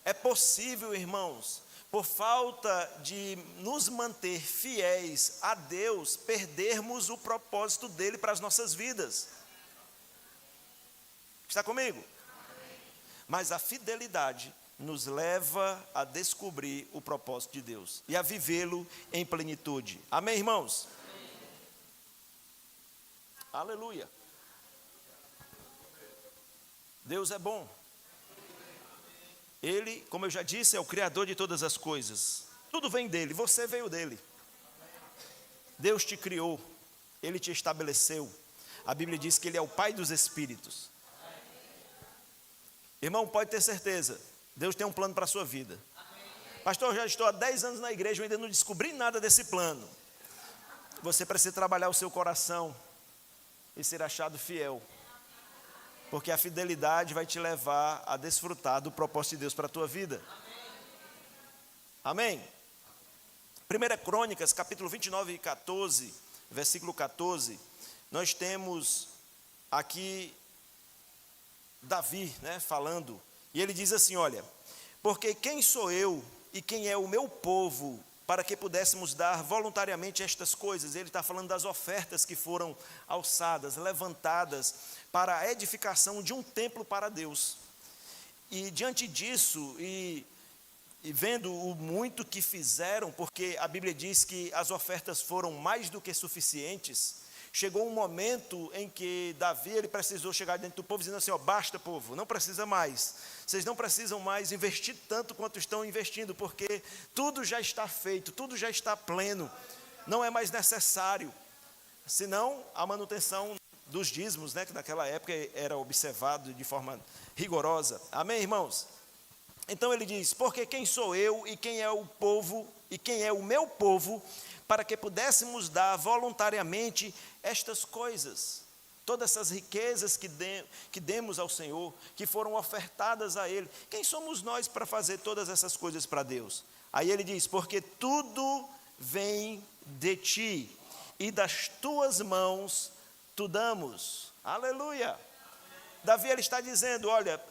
É possível, irmãos, por falta de nos manter fiéis a Deus, perdermos o propósito dele para as nossas vidas. Está comigo? Amém. Mas a fidelidade nos leva a descobrir o propósito de Deus e a vivê-lo em plenitude. Amém, irmãos? Amém. Aleluia. Deus é bom. Ele, como eu já disse, é o Criador de todas as coisas. Tudo vem dele, você veio dele. Deus te criou, ele te estabeleceu. A Bíblia diz que ele é o Pai dos Espíritos. Irmão, pode ter certeza, Deus tem um plano para a sua vida. Pastor, eu já estou há 10 anos na igreja, eu ainda não descobri nada desse plano. Você precisa trabalhar o seu coração e ser achado fiel, porque a fidelidade vai te levar a desfrutar do propósito de Deus para a tua vida. Amém? 1 Crônicas, capítulo 29 e 14, versículo 14, nós temos aqui Davi, né, falando, e ele diz assim: olha, porque quem sou eu e quem é o meu povo para que pudéssemos dar voluntariamente estas coisas. Ele está falando das ofertas que foram alçadas, levantadas, para a edificação de um templo para Deus. E diante disso, e vendo o muito que fizeram, porque a Bíblia diz que as ofertas foram mais do que suficientes, chegou um momento em que Davi ele precisou chegar dentro do povo dizendo assim, basta povo, não precisa mais, vocês não precisam mais investir tanto quanto estão investindo, porque tudo já está feito, tudo já está pleno, não é mais necessário, senão a manutenção dos dízimos, né, que naquela época era observado de forma rigorosa. Amém, irmãos? Então ele diz, porque quem sou eu e quem é o povo, e quem é o meu povo, para que pudéssemos dar voluntariamente estas coisas, todas essas riquezas que demos ao Senhor, que foram ofertadas a Ele. Quem somos nós para fazer todas essas coisas para Deus? Aí ele diz, porque tudo vem de Ti, e das Tuas mãos Tu damos. Aleluia! Davi ele está dizendo, olha,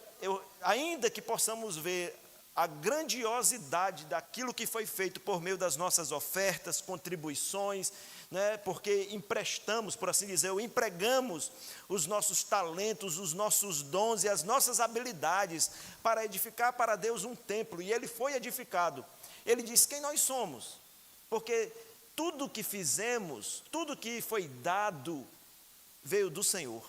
ainda que possamos ver a grandiosidade daquilo que foi feito por meio das nossas ofertas, contribuições, né, porque emprestamos, por assim dizer, ou empregamos os nossos talentos, os nossos dons e as nossas habilidades para edificar para Deus um templo, e ele foi edificado. Ele diz quem nós somos, porque tudo que fizemos, tudo que foi dado, veio do Senhor.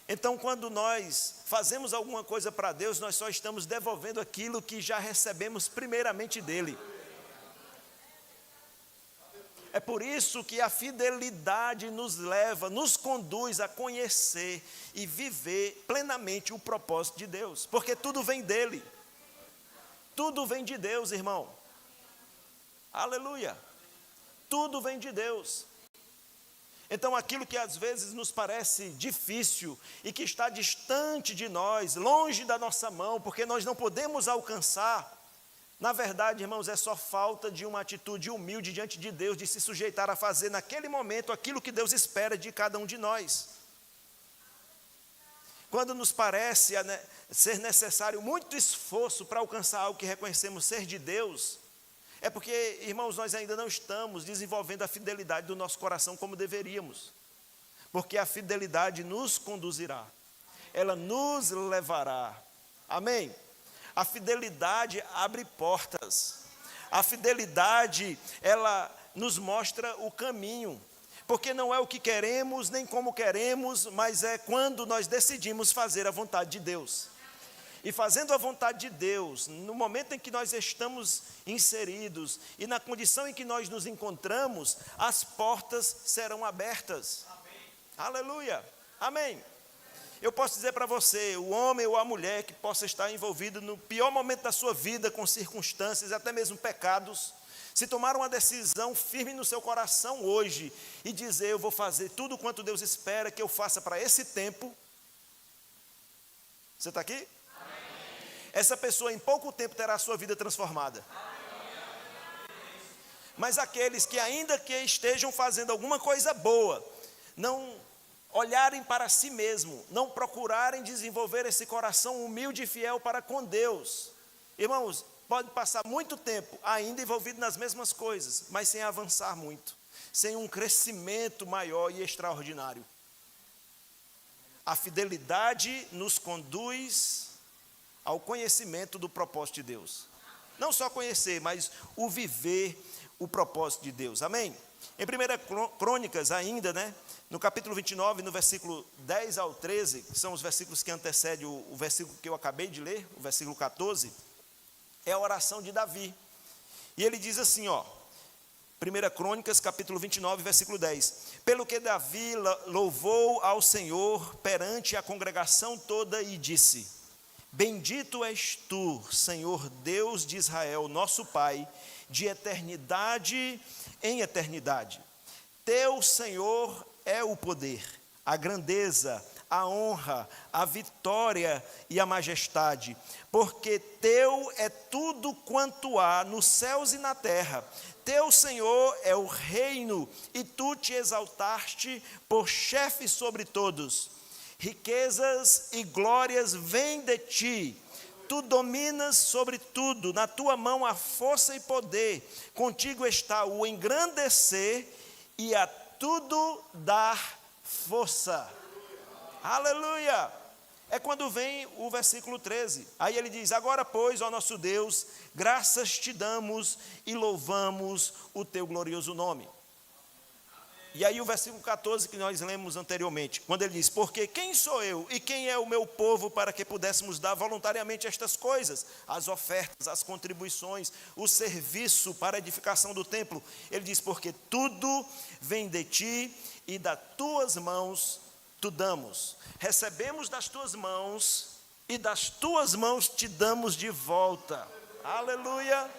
Então, quando nós fazemos alguma coisa para Deus, nós só estamos devolvendo aquilo que já recebemos primeiramente dEle. É por isso que a fidelidade nos leva, nos conduz a conhecer e viver plenamente o propósito de Deus, porque tudo vem dEle. Tudo vem de Deus, irmão. Aleluia. Tudo vem de Deus. Então, aquilo que às vezes nos parece difícil e que está distante de nós, longe da nossa mão, porque nós não podemos alcançar, na verdade, irmãos, é só falta de uma atitude humilde diante de Deus, de se sujeitar a fazer naquele momento aquilo que Deus espera de cada um de nós. Quando nos parece ser necessário muito esforço para alcançar algo que reconhecemos ser de Deus, é porque, irmãos, nós ainda não estamos desenvolvendo a fidelidade do nosso coração como deveríamos. Porque a fidelidade nos conduzirá, ela nos levará. Amém? A fidelidade abre portas. A fidelidade, ela nos mostra o caminho. Porque não é o que queremos, nem como queremos, mas é quando nós decidimos fazer a vontade de Deus. E fazendo a vontade de Deus, no momento em que nós estamos inseridos e na condição em que nós nos encontramos, as portas serão abertas. Amém. Aleluia. Amém. Eu posso dizer para você, o homem ou a mulher que possa estar envolvido no pior momento da sua vida, com circunstâncias, até mesmo pecados, se tomar uma decisão firme no seu coração hoje e dizer, eu vou fazer tudo quanto Deus espera que eu faça para esse tempo. Você está aqui? Essa pessoa em pouco tempo terá a sua vida transformada. Mas aqueles que ainda que estejam fazendo alguma coisa boa, não olharem para si mesmo, não procurarem desenvolver esse coração humilde e fiel para com Deus, irmãos, pode passar muito tempo ainda envolvido nas mesmas coisas, mas sem avançar muito, sem um crescimento maior e extraordinário. A fidelidade nos conduz ao conhecimento do propósito de Deus. Não só conhecer, mas o viver o propósito de Deus. Amém? Em 1 Crônicas ainda, no capítulo 29, no versículo 10 ao 13, que são os versículos que antecedem o versículo que eu acabei de ler, o versículo 14, é a oração de Davi. E ele diz assim, 1 Crônicas, capítulo 29, versículo 10. Pelo que Davi louvou ao Senhor perante a congregação toda e disse, bendito és tu, Senhor Deus de Israel, nosso Pai, de eternidade em eternidade. Teu, Senhor, é o poder, a grandeza, a honra, a vitória e a majestade, porque teu é tudo quanto há nos céus e na terra. Teu, Senhor, é o reino, e tu te exaltaste por chefe sobre todos. Riquezas e glórias vêm de ti, Tu dominas sobre tudo, na tua mão há força e poder, contigo está o engrandecer e a tudo dar força. Aleluia! É quando vem o versículo 13. Aí ele diz: agora, pois, ó nosso Deus, graças te damos e louvamos o teu glorioso nome. E aí o versículo 14 que nós lemos anteriormente, quando ele diz: porque quem sou eu e quem é o meu povo para que pudéssemos dar voluntariamente estas coisas, as ofertas, as contribuições, o serviço para a edificação do templo. Ele diz: porque tudo vem de ti e das tuas mãos tu damos. Recebemos das tuas mãos e das tuas mãos te damos de volta. Aleluia!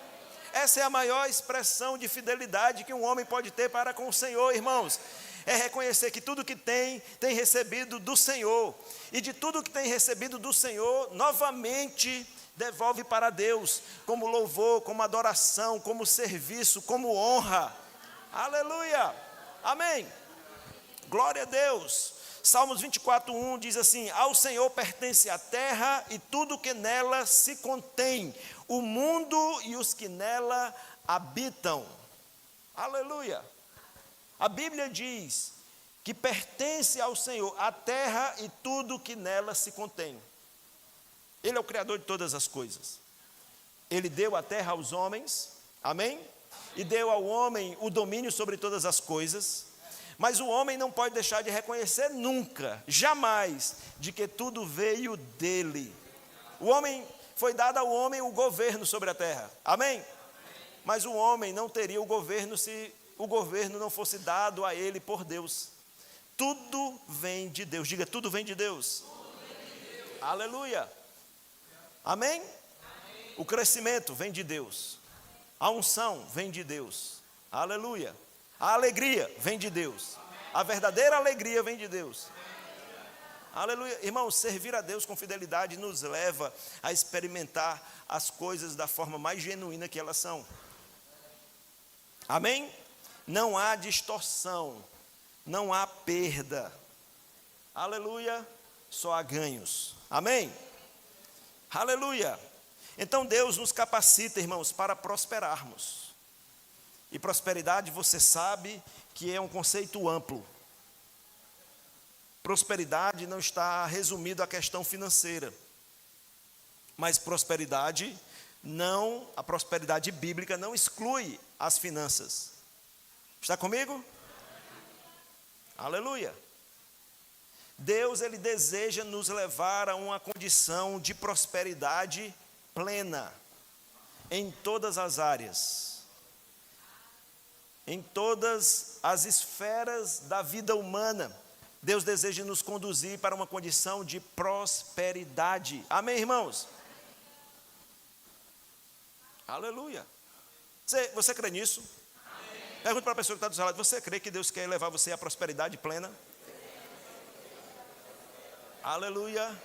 Essa é a maior expressão de fidelidade que um homem pode ter para com o Senhor, irmãos. É reconhecer que tudo que tem recebido do Senhor. E de tudo que tem recebido do Senhor, novamente devolve para Deus, como louvor, como adoração, como serviço, como honra. Aleluia! Amém! Glória a Deus! Salmos 24:1 diz assim: ao Senhor pertence a terra e tudo que nela se contém, o mundo e os que nela habitam. Aleluia! A Bíblia diz que pertence ao Senhor a terra e tudo que nela se contém. Ele é o Criador de todas as coisas. Ele deu a terra aos homens, amém? E deu ao homem o domínio sobre todas as coisas. Mas o homem não pode deixar de reconhecer nunca, jamais, de que tudo veio dele. Foi dado ao homem o governo sobre a terra, amém? Mas o homem não teria o governo se o governo não fosse dado a ele por Deus. Tudo vem de Deus, diga: tudo vem de Deus. Aleluia, amém? O crescimento vem de Deus, a unção vem de Deus, aleluia. A alegria vem de Deus. A verdadeira alegria vem de Deus. Aleluia. Irmãos, servir a Deus com fidelidade nos leva a experimentar as coisas da forma mais genuína que elas são. Amém? Não há distorção, não há perda. Aleluia. Só há ganhos. Amém? Aleluia. Então Deus nos capacita, irmãos, para prosperarmos. E prosperidade, você sabe que é um conceito amplo. Prosperidade não está resumido à questão financeira. Mas prosperidade a prosperidade bíblica não exclui as finanças. Está comigo? Aleluia. Deus, ele deseja nos levar a uma condição de prosperidade plena em todas as áreas. Em todas as esferas da vida humana, Deus deseja nos conduzir para uma condição de prosperidade. Amém, irmãos? Aleluia. Você crê nisso? Amém. Pergunta para a pessoa que está do seu lado: você crê que Deus quer levar você à prosperidade plena? Aleluia.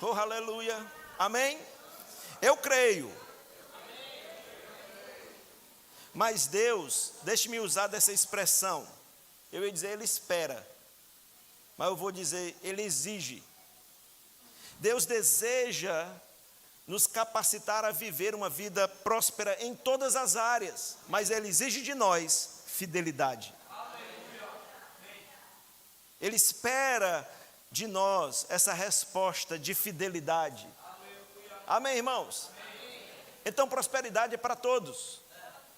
Oh, aleluia. Amém? Eu creio. Mas Deus, deixe-me usar dessa expressão. Eu ia dizer, ele espera. Mas eu vou dizer, ele exige. Deus deseja nos capacitar a viver uma vida próspera em todas as áreas. Mas ele exige de nós fidelidade. Ele espera de nós essa resposta de fidelidade. Amém, irmãos? Então, prosperidade é para todos.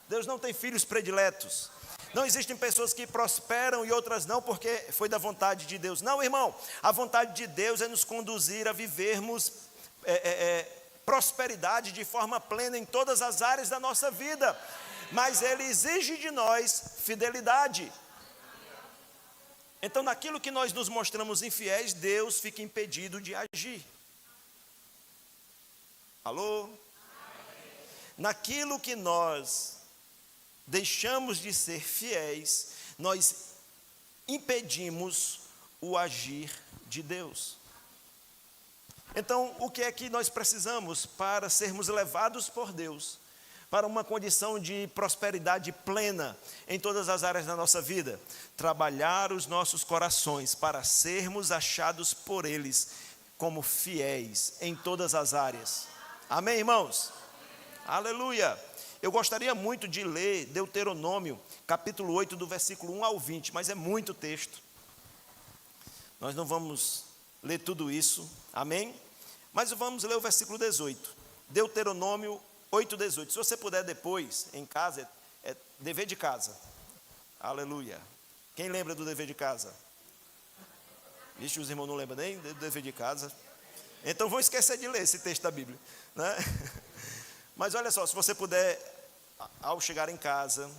Deus não tem filhos prediletos. Não existem pessoas que prosperam e outras não porque foi da vontade de Deus. Não, irmão, a vontade de Deus é nos conduzir a vivermos prosperidade de forma plena em todas as áreas da nossa vida. Mas Ele exige de nós fidelidade. Então, naquilo que nós nos mostramos infiéis, Deus fica impedido de agir. Alô? Naquilo que nós deixamos de ser fiéis, nós impedimos o agir de Deus. Então, o que é que nós precisamos para sermos levados por Deus para uma condição de prosperidade plena em todas as áreas da nossa vida? Trabalhar os nossos corações para sermos achados por eles como fiéis em todas as áreas. Amém, irmãos? Aleluia! Eu gostaria muito de ler Deuteronômio, capítulo 8, do versículo 1 ao 20, mas é muito texto. Nós não vamos ler tudo isso, amém? Mas vamos ler o versículo 18. Deuteronômio 8, 18. Se você puder depois, em casa, é dever de casa. Aleluia. Quem lembra do dever de casa? Vixe, os irmãos não lembram nem do dever de casa. Então vão esquecer de ler esse texto da Bíblia, né? Mas olha só, se você puder, ao chegar em casa,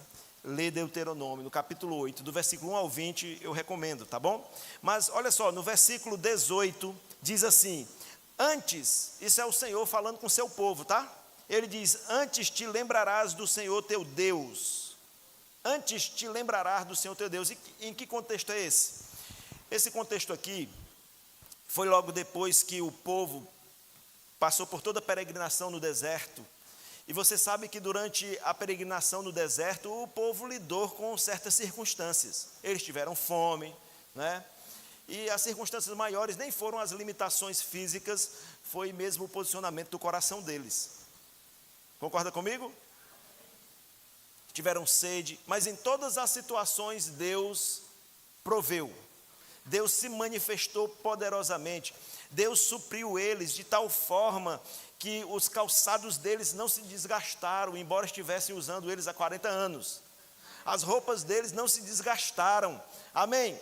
ler Deuteronômio, no capítulo 8, do versículo 1 ao 20, eu recomendo, tá bom? Mas olha só, no versículo 18, diz assim: antes, isso é o Senhor falando com o seu povo, tá? Ele diz: antes te lembrarás do Senhor teu Deus. Antes te lembrarás do Senhor teu Deus. E em que contexto é esse? Esse contexto aqui foi logo depois que o povo passou por toda a peregrinação no deserto. E você sabe que durante a peregrinação no deserto, o povo lidou com certas circunstâncias. Eles tiveram fome, né? E as circunstâncias maiores nem foram as limitações físicas, foi mesmo o posicionamento do coração deles. Concorda comigo? Tiveram sede, mas em todas as situações Deus proveu. Deus se manifestou poderosamente. Deus supriu eles de tal forma que os calçados deles não se desgastaram, embora estivessem usando eles há 40 anos. As roupas deles não se desgastaram. Amém?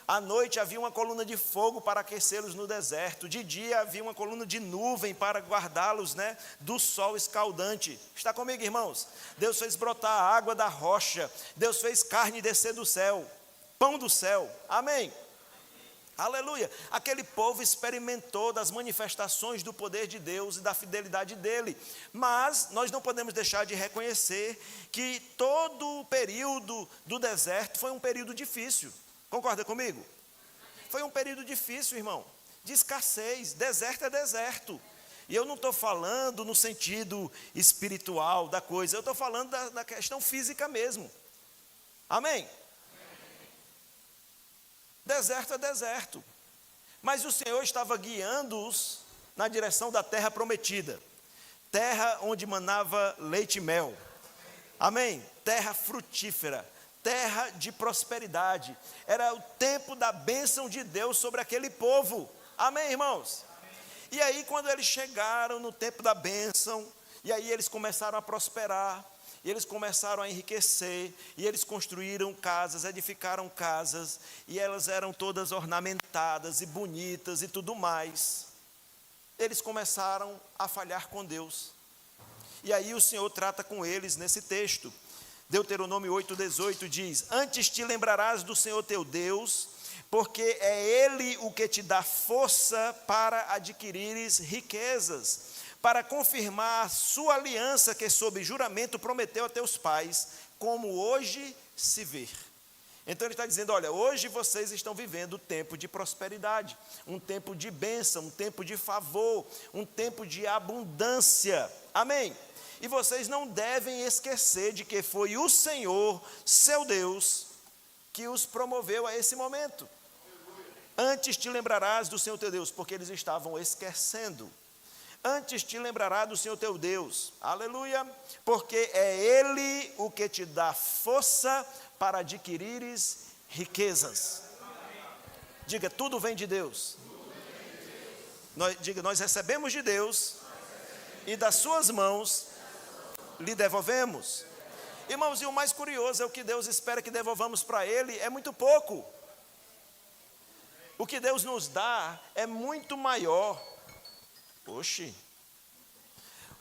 À noite havia uma coluna de fogo para aquecê-los no deserto. De dia havia uma coluna de nuvem para guardá-los, né, do sol escaldante. Está comigo, irmãos? Deus fez brotar a água da rocha. Deus fez carne descer do céu, pão do céu. Amém? Aleluia! Aquele povo experimentou das manifestações do poder de Deus e da fidelidade dele. Mas nós não podemos deixar de reconhecer que todo o período do deserto foi um período difícil. Concorda comigo? Foi um período difícil, irmão, de escassez. Deserto é deserto. E eu não estou falando no sentido espiritual da coisa, eu estou falando da questão física mesmo. Amém? Deserto é deserto. Mas o Senhor estava guiando-os na direção da terra prometida. Terra onde manava leite e mel. Amém? Terra frutífera. Terra de prosperidade. Era o tempo da bênção de Deus sobre aquele povo. Amém, irmãos? Amém. E aí, quando eles chegaram no tempo da bênção, e aí eles começaram a prosperar, e eles começaram a enriquecer, e eles construíram casas, edificaram casas, e elas eram todas ornamentadas e bonitas e tudo mais. Eles começaram a falhar com Deus. E aí o Senhor trata com eles nesse texto. Deuteronômio 8,18 diz: antes te lembrarás do Senhor teu Deus, porque é Ele o que te dá força para adquirires riquezas, para confirmar a sua aliança que sob juramento prometeu a teus pais, como hoje se vê. Então ele está dizendo: olha, hoje vocês estão vivendo um tempo de prosperidade, um tempo de bênção, um tempo de favor, um tempo de abundância. Amém? E vocês não devem esquecer de que foi o Senhor, seu Deus, que os promoveu a esse momento. Antes te lembrarás do Senhor teu Deus, porque eles estavam esquecendo. Antes te lembrarás do Senhor teu Deus, aleluia, porque é Ele o que te dá força para adquirires riquezas. Diga, tudo vem de Deus. Diga, nós recebemos de Deus e das suas mãos lhe devolvemos. Irmãos, e o mais curioso é o que Deus espera que devolvamos para Ele é muito pouco. O que Deus nos dá é muito maior. Oxe,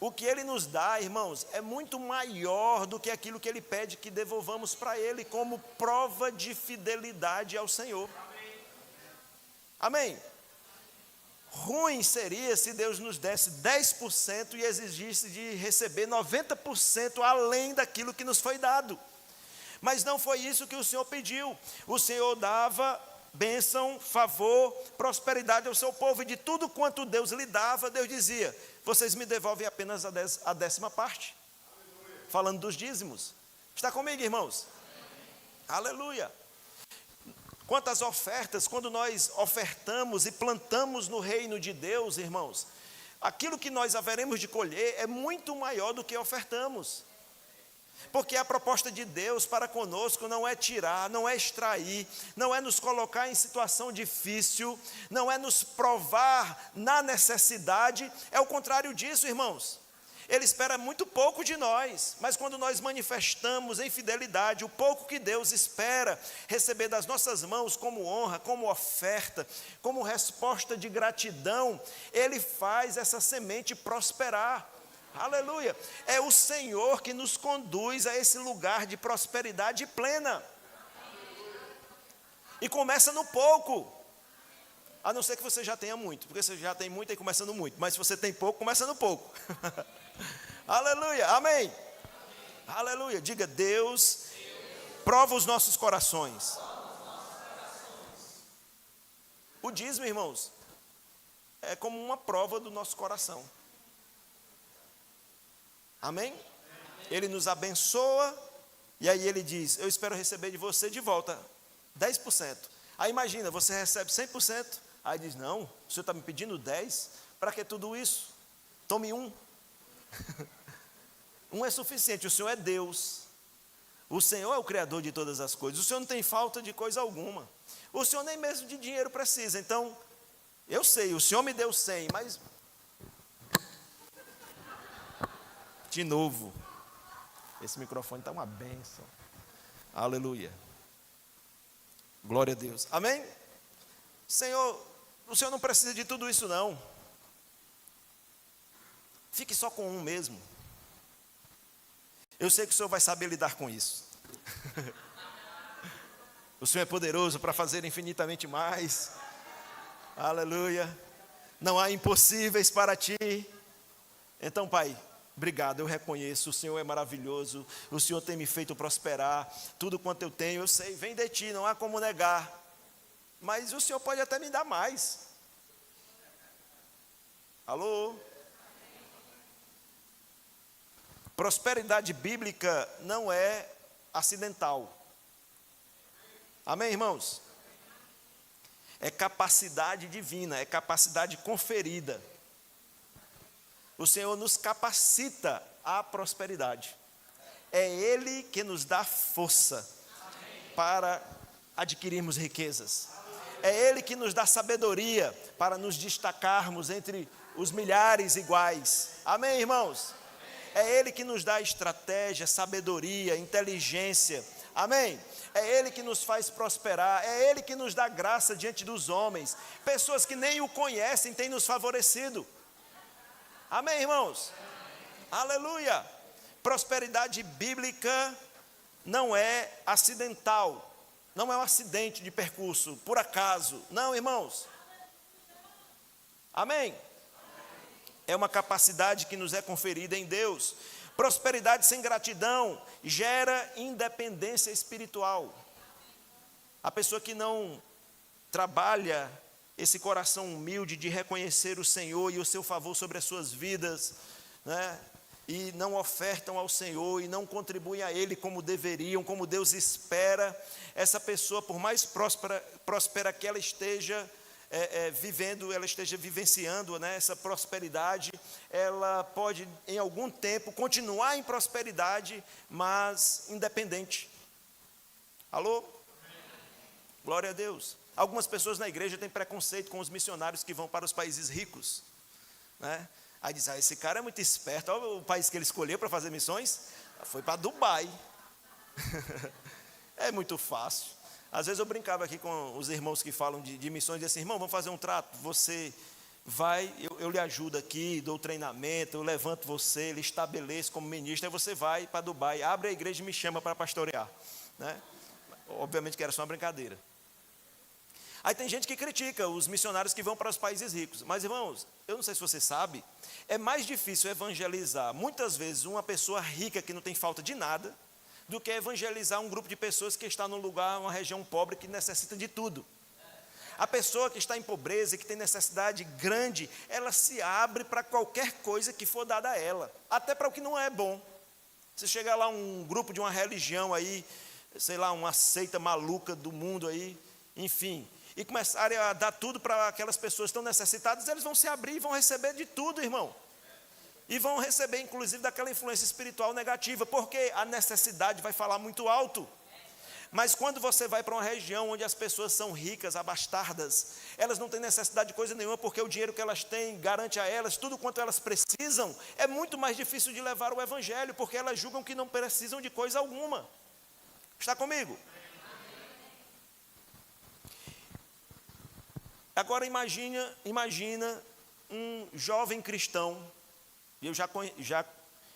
o que Ele nos dá, irmãos, é muito maior do que aquilo que Ele pede que devolvamos para Ele, como prova de fidelidade ao Senhor. Amém? Ruim seria se Deus nos desse 10% e exigisse de receber 90% além daquilo que nos foi dado. Mas não foi isso que o Senhor pediu. O Senhor dava bênção, favor, prosperidade ao seu povo, e de tudo quanto Deus lhe dava, Deus dizia: vocês me devolvem apenas a 10ª parte. Falando dos dízimos. Está comigo, irmãos? Aleluia. Quantas ofertas, quando nós ofertamos e plantamos no reino de Deus, irmãos, aquilo que nós haveremos de colher é muito maior do que ofertamos. Porque a proposta de Deus para conosco não é tirar, não é extrair, não é nos colocar em situação difícil, não é nos provar na necessidade, é o contrário disso, irmãos. Ele espera muito pouco de nós, mas quando nós manifestamos em fidelidade o pouco que Deus espera receber das nossas mãos como honra, como oferta, como resposta de gratidão, Ele faz essa semente prosperar. Aleluia! É o Senhor que nos conduz a esse lugar de prosperidade plena. E começa no pouco. A não ser que você já tenha muito, porque você já tem muito e começa no muito. Mas se você tem pouco, começa no pouco. Aleluia, amém. Aleluia, diga: Deus prova os nossos corações. O dízimo, irmãos, é como uma prova do nosso coração. Amém? Ele nos abençoa, e aí ele diz: eu espero receber de você de volta 10%. Aí imagina, você recebe 100%, aí diz: não, o senhor está me pedindo 10%, para que tudo isso? Tome 1. 1 é suficiente, o Senhor é Deus. O Senhor é o Criador de todas as coisas, o Senhor não tem falta de coisa alguma. O Senhor nem mesmo de dinheiro precisa, então, eu sei, o Senhor me deu 100, mas... De novo, esse microfone está uma bênção. Aleluia. Glória a Deus. Amém? Senhor, o Senhor não precisa de tudo isso não. Fique só com 1 mesmo. Eu sei que o Senhor vai saber lidar com isso. O Senhor é poderoso para fazer infinitamente mais. Aleluia. Não há impossíveis para ti. Então, Pai, obrigado, eu reconheço, o Senhor é maravilhoso, o Senhor tem me feito prosperar, tudo quanto eu tenho, eu sei, vem de ti, não há como negar, mas o Senhor pode até me dar mais. Alô? Prosperidade bíblica não é acidental. Amém, irmãos? É capacidade divina, é capacidade conferida. O Senhor nos capacita à prosperidade. É Ele que nos dá força para adquirirmos riquezas. É Ele que nos dá sabedoria para nos destacarmos entre os milhares iguais. Amém, irmãos? É Ele que nos dá estratégia, sabedoria, inteligência. Amém? É Ele que nos faz prosperar. É Ele que nos dá graça diante dos homens. Pessoas que nem o conhecem têm nos favorecido. Amém, irmãos? Aleluia! Prosperidade bíblica não é acidental. Não é um acidente de percurso, por acaso. Não, irmãos. Amém? É uma capacidade que nos é conferida em Deus. Prosperidade sem gratidão gera independência espiritual. A pessoa que não trabalha esse coração humilde de reconhecer o Senhor e o seu favor sobre as suas vidas, né? E não ofertam ao Senhor e não contribuem a Ele como deveriam, como Deus espera, essa pessoa, por mais próspera que ela esteja vivendo, ela esteja vivenciando, né, essa prosperidade, ela pode em algum tempo continuar em prosperidade, mas independente. Alô? Glória a Deus. Algumas pessoas na igreja têm preconceito com os missionários que vão para os países ricos, né? Aí diz: esse cara é muito esperto, olha o país que ele escolheu para fazer missões, foi para Dubai. É muito fácil. Às vezes eu brincava aqui com os irmãos que falam de missões, e assim: irmão, vamos fazer um trato, você vai, eu lhe ajudo aqui, dou treinamento, eu levanto você, lhe estabeleço como ministro, aí você vai para Dubai, abre a igreja e me chama para pastorear, né? Obviamente que era só uma brincadeira. Aí tem gente que critica os missionários que vão para os países ricos. Mas, irmãos, eu não sei se você sabe, é mais difícil evangelizar, muitas vezes, uma pessoa rica que não tem falta de nada, do que evangelizar um grupo de pessoas que está num lugar, uma região pobre, que necessita de tudo. A pessoa que está em pobreza e que tem necessidade grande, ela se abre para qualquer coisa que for dada a ela, até para o que não é bom. Se chegar lá um grupo de uma religião aí, sei lá, uma seita maluca do mundo aí, enfim, e começarem a dar tudo para aquelas pessoas que estão necessitadas, eles vão se abrir e vão receber de tudo, irmão. E vão receber, inclusive, daquela influência espiritual negativa, porque a necessidade vai falar muito alto. Mas quando você vai para uma região onde as pessoas são ricas, abastardas, elas não têm necessidade de coisa nenhuma, porque o dinheiro que elas têm garante a elas tudo quanto elas precisam, é muito mais difícil de levar o evangelho, porque elas julgam que não precisam de coisa alguma. Está comigo? Agora imagina um jovem cristão, e eu já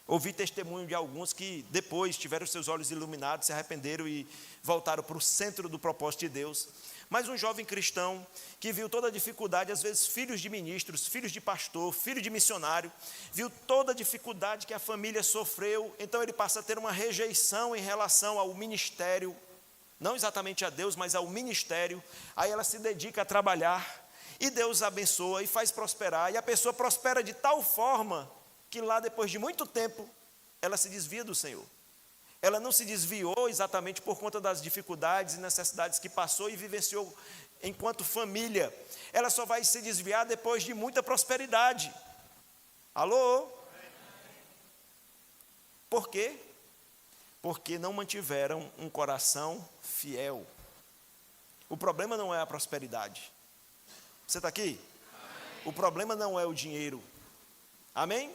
ouvi testemunho de alguns que depois tiveram seus olhos iluminados, se arrependeram e voltaram para o centro do propósito de Deus. Mas um jovem cristão que viu toda a dificuldade, às vezes filhos de ministros, filhos de pastor, filho de missionário, viu toda a dificuldade que a família sofreu, então ele passa a ter uma rejeição em relação ao ministério, não exatamente a Deus, mas ao ministério. Aí ela se dedica a trabalhar, e Deus abençoa e faz prosperar, e a pessoa prospera de tal forma que lá depois de muito tempo, ela se desvia do Senhor. Ela não se desviou exatamente por conta das dificuldades e necessidades que passou e vivenciou enquanto família. Ela só vai se desviar depois de muita prosperidade. Alô? Por quê? Porque não mantiveram um coração fiel. O problema não é a prosperidade. Você está aqui? O problema não é o dinheiro. Amém?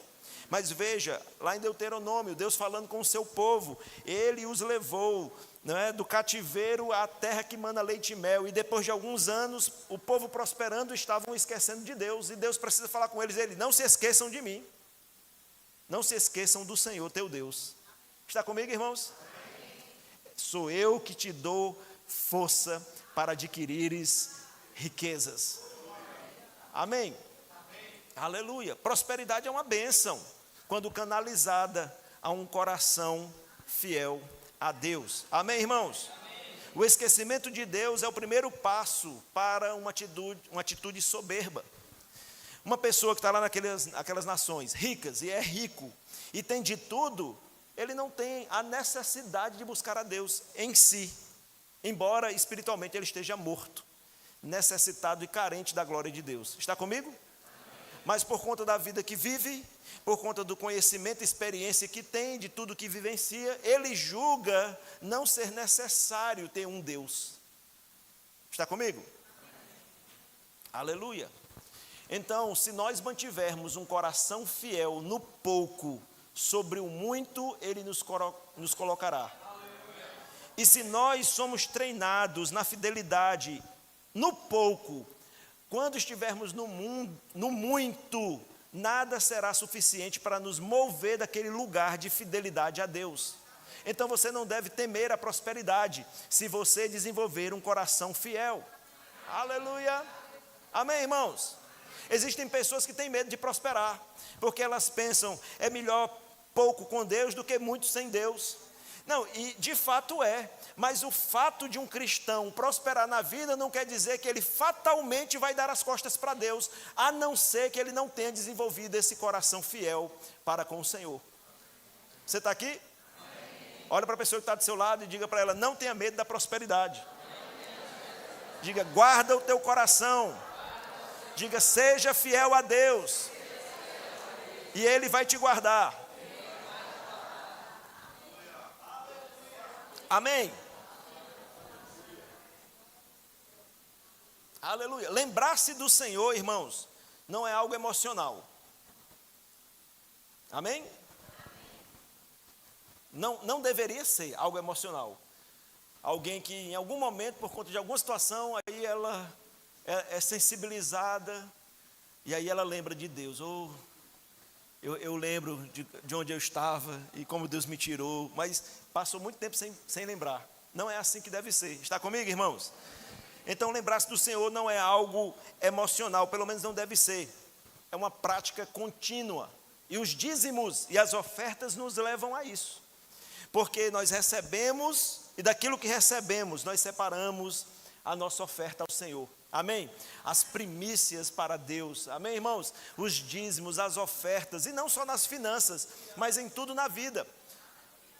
Mas veja, lá em Deuteronômio, Deus falando com o seu povo, Ele os levou, não é, do cativeiro à terra que mana leite e mel, e depois de alguns anos, o povo prosperando, estavam esquecendo de Deus, e Deus precisa falar com eles, não se esqueçam de mim, não se esqueçam do Senhor teu Deus. Está comigo, irmãos? Sou eu que te dou força para adquirires riquezas. Amém? Aleluia. Prosperidade é uma bênção quando canalizada a um coração fiel a Deus. Amém, irmãos? Amém. O esquecimento de Deus é o primeiro passo para uma atitude soberba. Uma pessoa que está lá naquelas nações ricas e é rico e tem de tudo, ele não tem a necessidade de buscar a Deus em si, embora espiritualmente ele esteja morto, necessitado e carente da glória de Deus. Está comigo? Mas por conta da vida que vive, por conta do conhecimento e experiência que tem, de tudo que vivencia, ele julga não ser necessário ter um Deus. Está comigo? Aleluia. Então, se nós mantivermos um coração fiel no pouco, sobre o muito Ele nos colocará. E se nós somos treinados na fidelidade, no pouco, quando estivermos no muito, nada será suficiente para nos mover daquele lugar de fidelidade a Deus. Então você não deve temer a prosperidade, se você desenvolver um coração fiel. Aleluia. Amém, irmãos? Existem pessoas que têm medo de prosperar, porque elas pensam, é melhor pouco com Deus do que muito sem Deus. Não, e de fato é, mas o fato de um cristão prosperar na vida não quer dizer que ele fatalmente vai dar as costas para Deus, a não ser que ele não tenha desenvolvido esse coração fiel para com o Senhor. Você está aqui? Olha para a pessoa que está do seu lado e diga para ela, não tenha medo da prosperidade. Diga, guarda o teu coração. Diga, seja fiel a Deus. E Ele vai te guardar. Amém? Aleluia. Lembrar-se do Senhor, irmãos, não é algo emocional. Amém? Não deveria ser algo emocional. Alguém que em algum momento, por conta de alguma situação, aí ela é sensibilizada, e aí ela lembra de Deus. Eu lembro de onde eu estava e como Deus me tirou, mas passou muito tempo sem lembrar. Não é assim que deve ser. Está comigo, irmãos? Então, lembrar-se do Senhor não é algo emocional, pelo menos não deve ser. É uma prática contínua. E os dízimos e as ofertas nos levam a isso. Porque nós recebemos, e daquilo que recebemos, nós separamos a nossa oferta ao Senhor. Amém? As primícias para Deus. Amém, irmãos? Os dízimos, as ofertas, e não só nas finanças, mas em tudo na vida.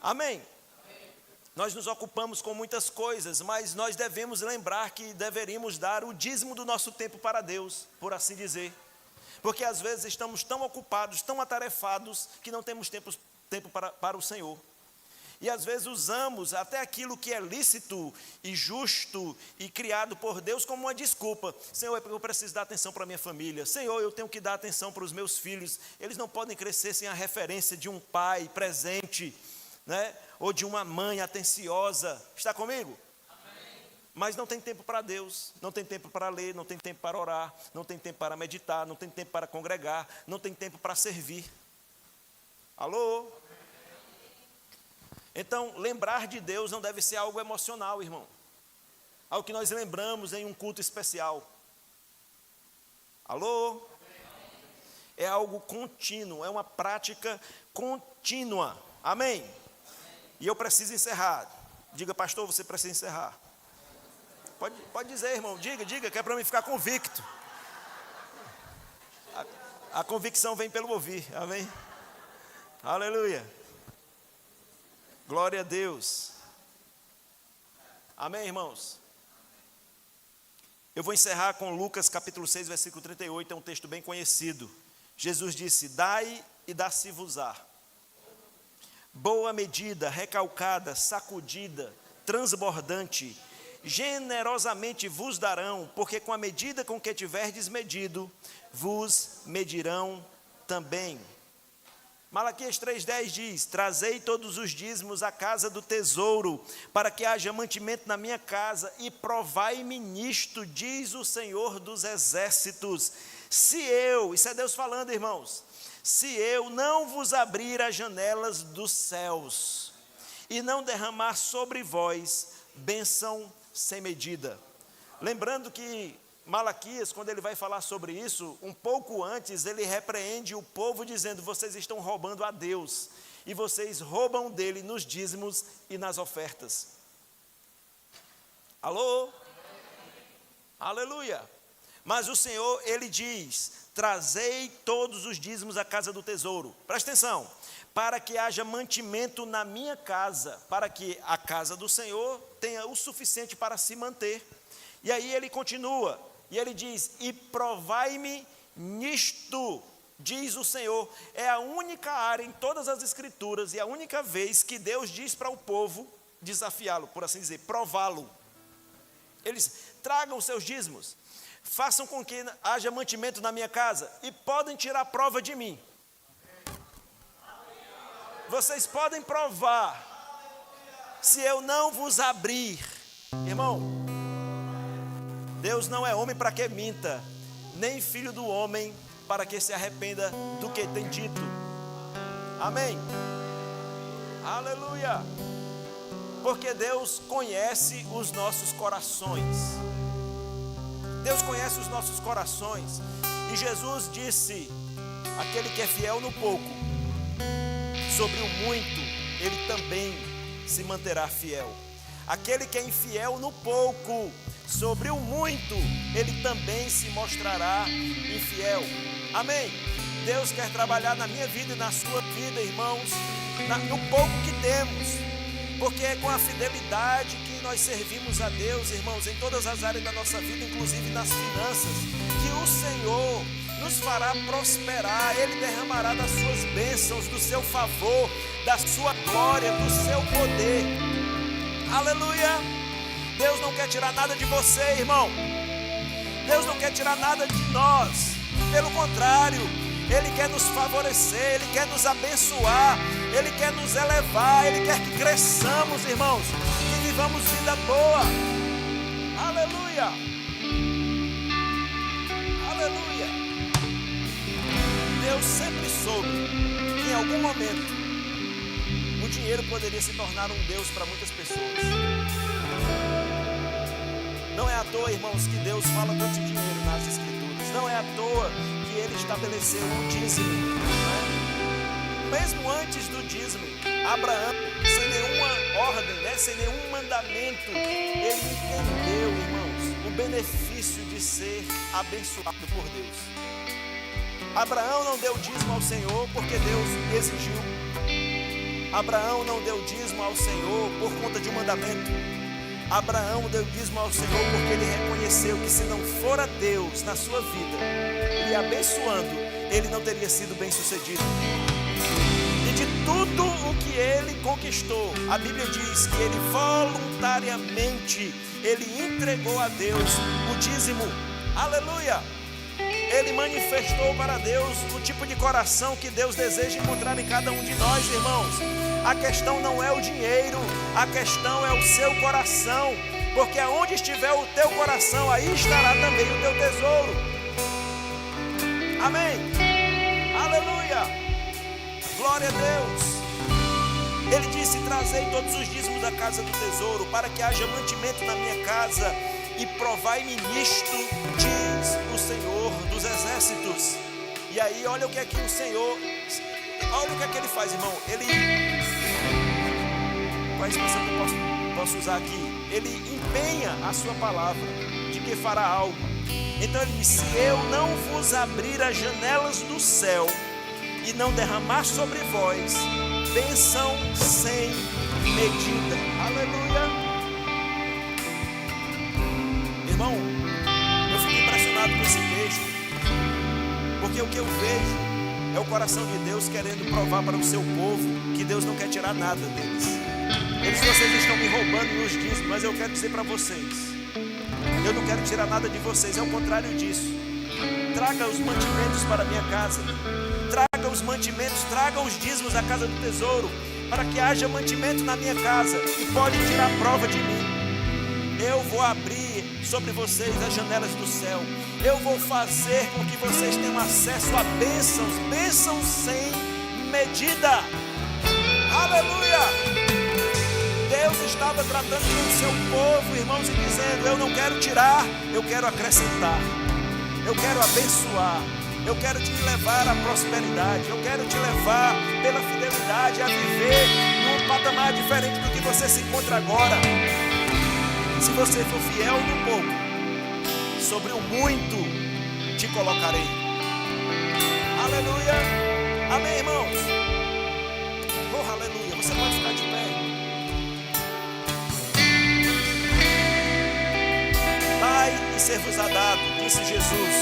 Amém? Nós nos ocupamos com muitas coisas, mas nós devemos lembrar que deveríamos dar o dízimo do nosso tempo para Deus, por assim dizer. Porque às vezes estamos tão ocupados, tão atarefados, que não temos tempo para o Senhor. E às vezes usamos até aquilo que é lícito e justo e criado por Deus como uma desculpa. Senhor, é porque eu preciso dar atenção para a minha família. Senhor, eu tenho que dar atenção para os meus filhos. Eles não podem crescer sem a referência de um pai presente, né? Ou de uma mãe atenciosa. Está comigo? Amém. Mas não tem tempo para Deus, não tem tempo para ler, não tem tempo para orar, não tem tempo para meditar, não tem tempo para congregar, não tem tempo para servir. Alô? Então, lembrar de Deus não deve ser algo emocional, irmão. Algo que nós lembramos em um culto especial. Alô? É algo contínuo, é uma prática contínua. Amém? E eu preciso encerrar. Diga, pastor, você precisa encerrar. Pode dizer, irmão, diga, que é para mim ficar convicto. A convicção vem pelo ouvir, amém? Aleluia. Glória a Deus. Amém, irmãos? Eu vou encerrar com Lucas capítulo 6, versículo 38, é um texto bem conhecido. Jesus disse, dai e dá-se-vos-á. Boa medida, recalcada, sacudida, transbordante, generosamente vos darão, porque com a medida com que tiverdes medido, vos medirão também. Malaquias 3,10 diz, trazei todos os dízimos à casa do tesouro, para que haja mantimento na minha casa, e provai-me nisto, diz o Senhor dos exércitos, se eu, isso é Deus falando, irmãos, se eu não vos abrir as janelas dos céus, e não derramar sobre vós bênção sem medida. Lembrando que Malaquias, quando ele vai falar sobre isso, um pouco antes ele repreende o povo dizendo, vocês estão roubando a Deus, e vocês roubam dele nos dízimos e nas ofertas. Alô? Aleluia. Mas o Senhor, ele diz, trazei todos os dízimos à casa do tesouro. Presta atenção, para que haja mantimento na minha casa, para que a casa do Senhor tenha o suficiente para se manter. E aí ele continua, e ele diz, e provai-me nisto, diz o Senhor. É a única área em todas as escrituras, e a única vez que Deus diz para o povo, desafiá-lo, por assim dizer, prová-lo. Eles tragam os seus dízimos, façam com que haja mantimento na minha casa, e podem tirar prova de mim. Vocês podem provar, se eu não vos abrir. Irmão, Deus não é homem para que minta, nem filho do homem para que se arrependa do que tem dito. Amém? Aleluia! Porque Deus conhece os nossos corações. Deus conhece os nossos corações. E Jesus disse, aquele que é fiel no pouco, sobre o muito, ele também se manterá fiel. Aquele que é infiel no pouco, sobre o muito, ele também se mostrará infiel. Amém? Deus quer trabalhar na minha vida e na sua vida, irmãos, no pouco que temos, porque é com a fidelidade que nós servimos a Deus, irmãos, em todas as áreas da nossa vida, inclusive nas finanças, que o Senhor nos fará prosperar. Ele derramará das suas bênçãos, do seu favor, da sua glória, do seu poder. Aleluia! Deus não quer tirar nada de você, irmão. Deus não quer tirar nada de nós. Pelo contrário, Ele quer nos favorecer, Ele quer nos abençoar, Ele quer nos elevar, Ele quer que cresçamos, irmãos, que vivamos vida boa. Aleluia! Aleluia! Deus sempre soube que em algum momento o dinheiro poderia se tornar um Deus para muitas pessoas. Não é à toa, irmãos, que Deus fala tanto de dinheiro nas Escrituras. Não é à toa que Ele estabeleceu o dízimo, né? Mesmo antes do dízimo, Abraão, sem nenhuma ordem, sem nenhum mandamento, ele entendeu, irmãos, o benefício de ser abençoado por Deus. Abraão não deu dízimo ao Senhor porque Deus exigiu. Abraão não deu dízimo ao Senhor por conta de um mandamento. Abraão deu dízimo ao Senhor porque ele reconheceu que se não fora Deus na sua vida, lhe abençoando, ele não teria sido bem sucedido. E de tudo o que ele conquistou, a Bíblia diz que ele voluntariamente, ele entregou a Deus o dízimo. Aleluia! Ele manifestou para Deus o tipo de coração que Deus deseja encontrar em cada um de nós, irmãos. A questão não é o dinheiro, a questão é o seu coração, porque aonde estiver o teu coração, aí estará também o teu tesouro. Amém? Aleluia! Glória a Deus! Ele disse: trazei todos os dízimos da casa do tesouro, para que haja mantimento na minha casa, e provai-me nisto, diz o Senhor dos exércitos. E aí, olha o que é que o Senhor, olha o que é que ele faz, irmão. Ele, qual a expressão que eu posso usar aqui? Ele empenha a sua palavra de que fará algo. Então ele diz: se eu não vos abrir as janelas do céu e não derramar sobre vós bênção sem medida. Aleluia! Irmão, eu fico impressionado com esse texto, porque o que eu vejo é o coração de Deus querendo provar para o seu povo que Deus não quer tirar nada deles. Vocês estão me roubando nos dízimos, mas eu quero dizer para vocês, eu não quero tirar nada de vocês, é o contrário disso. Traga os mantimentos para a minha casa, traga os mantimentos, traga os dízimos da casa do tesouro, para que haja mantimento na minha casa, e pode tirar prova de mim. Eu vou abrir sobre vocês as janelas do céu. Eu vou fazer com que vocês tenham acesso a bênçãos sem medida. Aleluia! Deus estava tratando com o seu povo, irmãos, e dizendo: eu não quero tirar, eu quero acrescentar. Eu quero abençoar. Eu quero te levar à prosperidade. Eu quero te levar pela fidelidade a viver num patamar diferente do que você se encontra agora. Se você for fiel no pouco, sobre o muito te colocarei. Aleluia. Amém, irmãos? Oh, aleluia. Você pode ficar de pé. Dai e ser-vos-á dado, disse Jesus.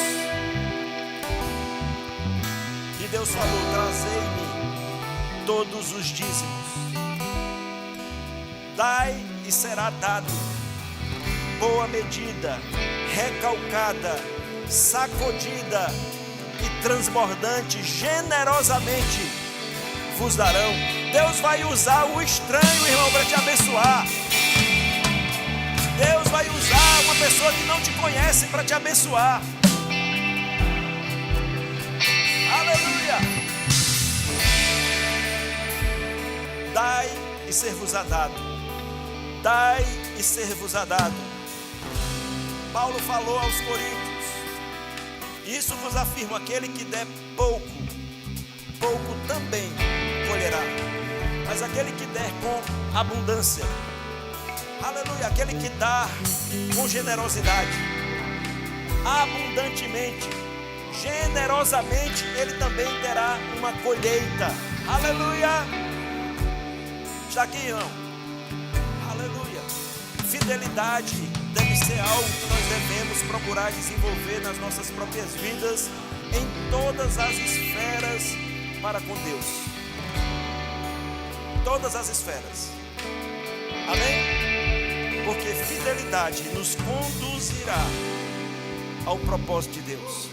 E Deus falou: trazei-me todos os dízimos. Dai e será dado. Boa medida, recalcada, sacudida e transbordante, generosamente vos darão. Deus vai usar o estranho, irmão, para te abençoar. Deus vai usar uma pessoa que não te conhece para te abençoar. Aleluia! Dai e ser-vos-á dado. Dai e ser-vos-á dado. Paulo falou aos Coríntios: isso vos afirmo, aquele que der pouco, pouco também colherá. Mas aquele que der com abundância, aleluia, aquele que dá com generosidade, abundantemente, generosamente, ele também terá uma colheita. Aleluia! Está aqui, irmão. Aleluia! Fidelidade deve ser algo que nós devemos procurar desenvolver nas nossas próprias vidas, em todas as esferas para com Deus. Todas as esferas. Amém? Porque fidelidade nos conduzirá ao propósito de Deus,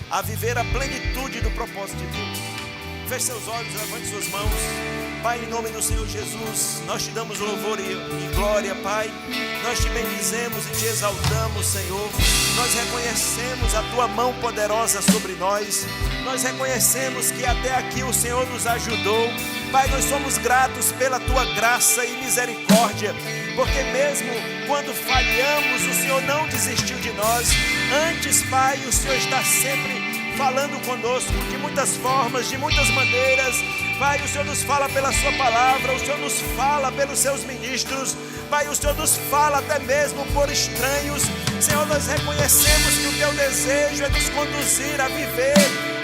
a viver a plenitude do propósito de Deus. Feche seus olhos, levante suas mãos. Pai, em nome do Senhor Jesus, nós te damos louvor e glória, Pai. Nós te bendizemos e te exaltamos, Senhor. Nós reconhecemos a tua mão poderosa sobre nós. Nós reconhecemos que até aqui o Senhor nos ajudou. Pai, nós somos gratos pela tua graça e misericórdia, porque mesmo quando falhamos, o Senhor não desistiu de nós. Antes, Pai, o Senhor está sempre falando conosco de muitas formas, de muitas maneiras. Pai, o Senhor nos fala pela sua palavra, o Senhor nos fala pelos seus ministros. Pai, o Senhor nos fala até mesmo por estranhos. Senhor, nós reconhecemos que o teu desejo desejo é nos conduzir a viver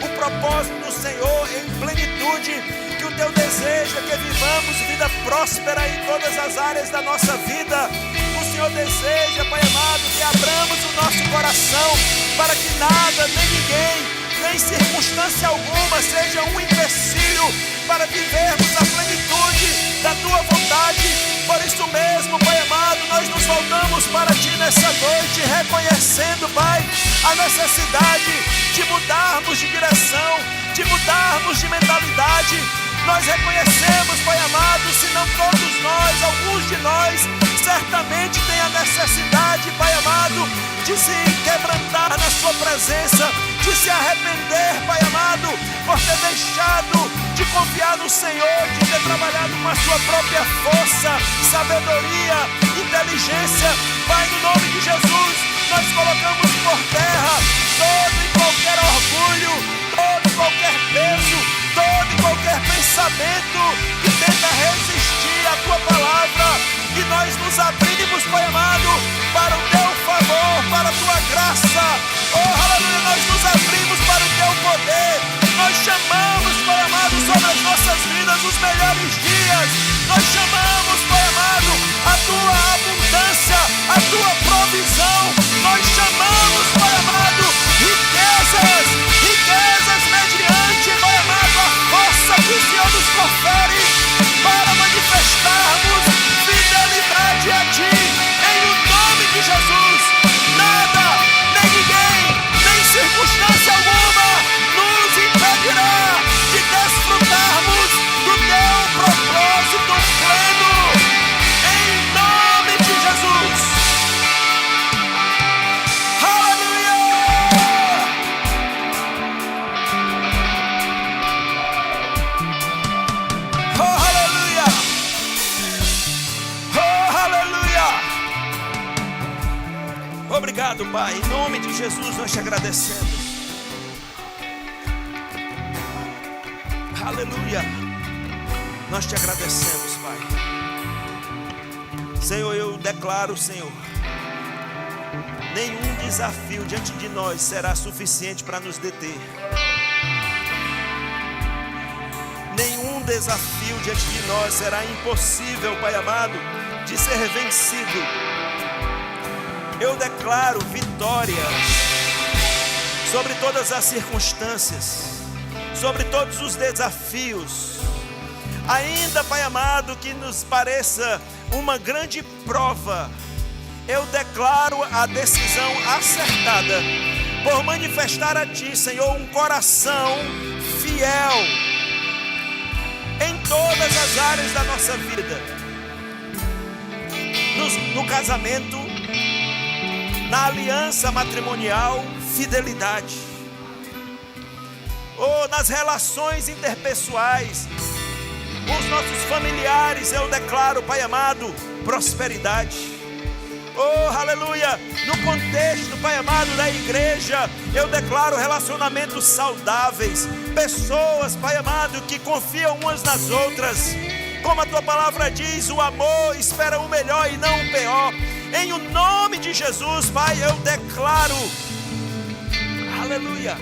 o propósito do Senhor em plenitude, que o teu desejo é que vivamos vida próspera em todas as áreas da nossa vida. O Senhor deseja, Pai amado, que abramos o nosso coração para que nada, nem ninguém, nem circunstância alguma seja um empecilho para vivermos a plenitude da Tua vontade. Por isso mesmo, Pai amado, nós nos voltamos para Ti nessa noite, reconhecendo, Pai, a necessidade de mudarmos de direção, de mudarmos de mentalidade. Nós reconhecemos, Pai amado, se não todos nós, alguns de nós, certamente tem a necessidade, Pai amado, de se quebrantar na Sua presença, de se arrepender, Pai amado, por ter deixado de confiar no Senhor, de ter trabalhado com a sua própria força, sabedoria, inteligência. Pai, no nome de Jesus, nós colocamos por terra todo e qualquer orgulho, todo e qualquer peso, todo e qualquer pensamento que tenta resistir à Tua palavra, e nós nos abrimos, Pai amado, para o Teu favor, para a Tua graça. Oh, aleluia, nós nos abrimos para o Teu poder. Nós chamamos, Pai amado, sobre as nossas vidas os melhores dias. Nós chamamos, Pai amado, a Tua abundância, a Tua provisão. Nós chamamos, Pai amado, riquezas mediante, Pai amado, a força que o Senhor nos confere para manifestarmos fidelidade a Ti, em o nome de Jesus. Nada, nem ninguém, nem circunstância alguma nos impedirá de desfrutarmos do Teu propósito pleno, em nome de Jesus. Aleluia! Oh, aleluia! Oh, aleluia! Obrigado, Pai, em nome de Jesus nós Te agradecemos. Aleluia, nós Te agradecemos, Pai. Senhor, eu declaro, Senhor, nenhum desafio diante de nós será suficiente para nos deter. Nenhum desafio diante de nós será impossível, Pai amado, de ser vencido. Eu declaro vitória sobre todas as circunstâncias, sobre todos os desafios. Ainda, Pai amado, que nos pareça uma grande prova, eu declaro a decisão acertada por manifestar a Ti, Senhor, um coração fiel em todas as áreas da nossa vida, no casamento, na aliança matrimonial, fidelidade. Oh, nas relações interpessoais, com os nossos familiares, eu declaro, Pai amado, prosperidade. Oh, aleluia, no contexto, Pai amado, da igreja, eu declaro relacionamentos saudáveis, pessoas, Pai amado, que confiam umas nas outras. Como a Tua palavra diz, o amor espera o melhor e não o pior. Em o nome de Jesus, Pai, eu declaro, aleluia,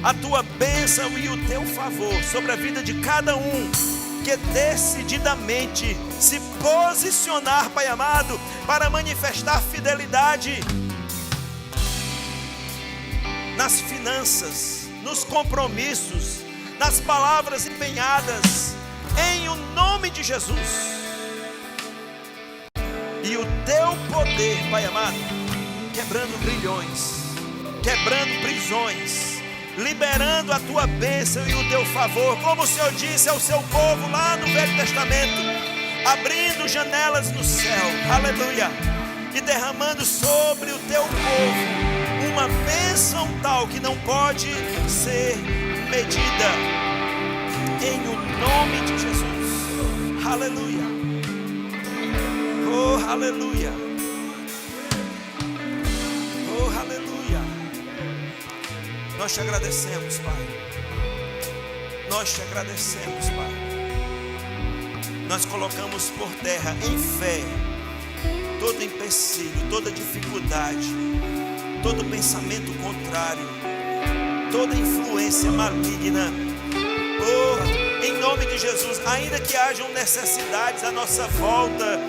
a Tua bênção e o Teu favor sobre a vida de cada um que decididamente se posicionar, Pai amado, para manifestar fidelidade nas finanças, nos compromissos, nas palavras empenhadas, em o nome de Jesus. E o Teu poder, Pai amado, quebrando grilhões, quebrando prisões, liberando a Tua bênção e o Teu favor, como o Senhor disse ao Seu povo lá no Velho Testamento, abrindo janelas no céu, aleluia, e derramando sobre o Teu povo uma bênção tal que não pode ser medida, em o nome de Jesus, aleluia. Oh, aleluia. Oh, aleluia. Nós Te agradecemos, Pai. Nós Te agradecemos, Pai. Nós colocamos por terra em fé todo empecilho, toda dificuldade, todo pensamento contrário, toda influência maligna. Oh, em nome de Jesus, ainda que hajam necessidades à nossa volta,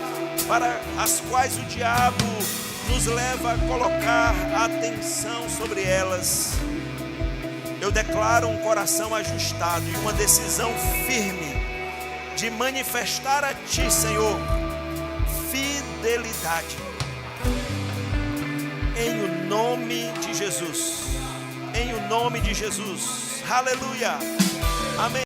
para as quais o diabo nos leva a colocar atenção sobre elas, eu declaro um coração ajustado e uma decisão firme de manifestar a Ti, Senhor, fidelidade, em o nome de Jesus, em o nome de Jesus, aleluia, amém.